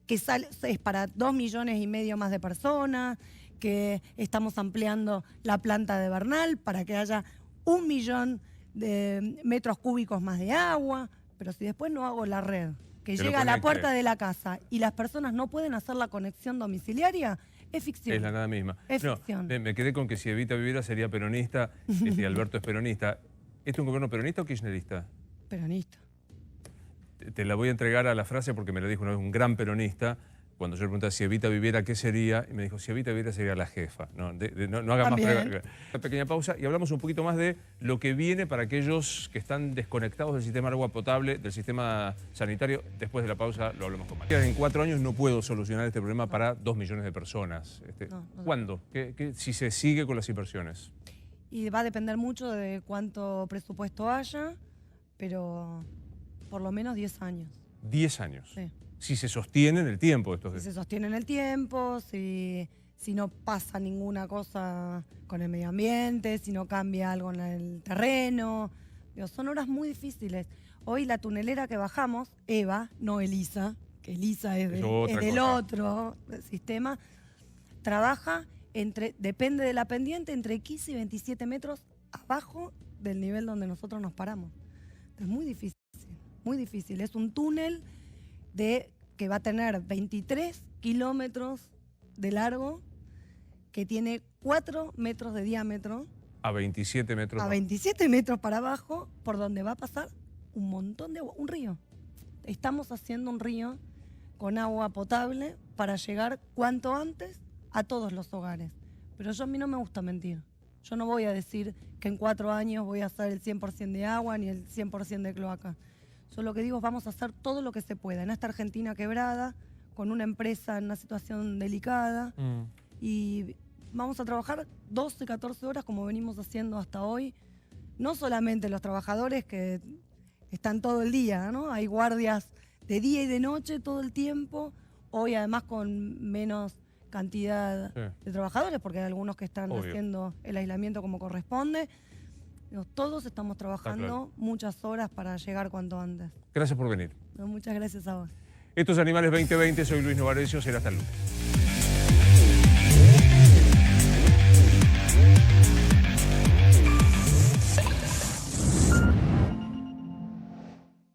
Que es para 2,5 millones más de personas, que estamos ampliando la planta de Bernal para que haya 1 millón de metros cúbicos más de agua, pero si después no hago la red, que llega a la puerta de la casa y las personas no pueden hacer la conexión domiciliaria, es ficción. Es la nada misma. Es ficción. Me quedé con que si Evita viviera sería peronista y Alberto es peronista. ¿Este es un gobierno peronista o kirchnerista? Peronista. Te la voy a entregar a la frase porque me la dijo una vez un gran peronista. Cuando yo le preguntaba si Evita viviera, ¿qué sería? Y me dijo, si Evita viviera sería la jefa. No haga más preguntas. Una pequeña pausa y hablamos un poquito más de lo que viene para aquellos que están desconectados del sistema de agua potable, del sistema sanitario. Después de la pausa lo hablamos con María. En 4 años no puedo solucionar este problema para 2 millones de personas. ¿Cuándo? Si se sigue con las inversiones. Y va a depender mucho de cuánto presupuesto haya, pero por lo menos 10 años. 10 años. Sí. Si se sostiene en el tiempo estos Si se sostiene en el tiempo, si no pasa ninguna cosa con el medio ambiente, si no cambia algo en el terreno. Digo, son horas muy difíciles. Hoy la tunelera que bajamos, EVA, no Elisa, que Elisa es del otro sistema, trabaja depende de la pendiente, entre 15 y 27 metros abajo del nivel donde nosotros nos paramos. Es muy difícil, muy difícil. Es un túnel que va a tener 23 kilómetros de largo, que tiene 4 metros de diámetro. A 27 metros. A 27 metros para abajo, por donde va a pasar un montón de agua, un río. Estamos haciendo un río con agua potable para llegar cuanto antes a todos los hogares. Pero a mí no me gusta mentir. Yo no voy a decir que en 4 años voy a hacer el 100% de agua ni el 100% de cloaca. Yo lo que digo es vamos a hacer todo lo que se pueda. En esta Argentina quebrada, con una empresa en una situación delicada, y vamos a trabajar 12, 14 horas como venimos haciendo hasta hoy. No solamente los trabajadores que están todo el día, ¿no? Hay guardias de día y de noche todo el tiempo. Hoy además con menos cantidad de trabajadores, porque hay algunos que están haciendo el aislamiento como corresponde. Todos estamos trabajando muchas horas para llegar cuanto antes. Gracias por venir. Muchas gracias a vos. Estos Animales 2020, soy Luis Novarecio, será hasta el lunes.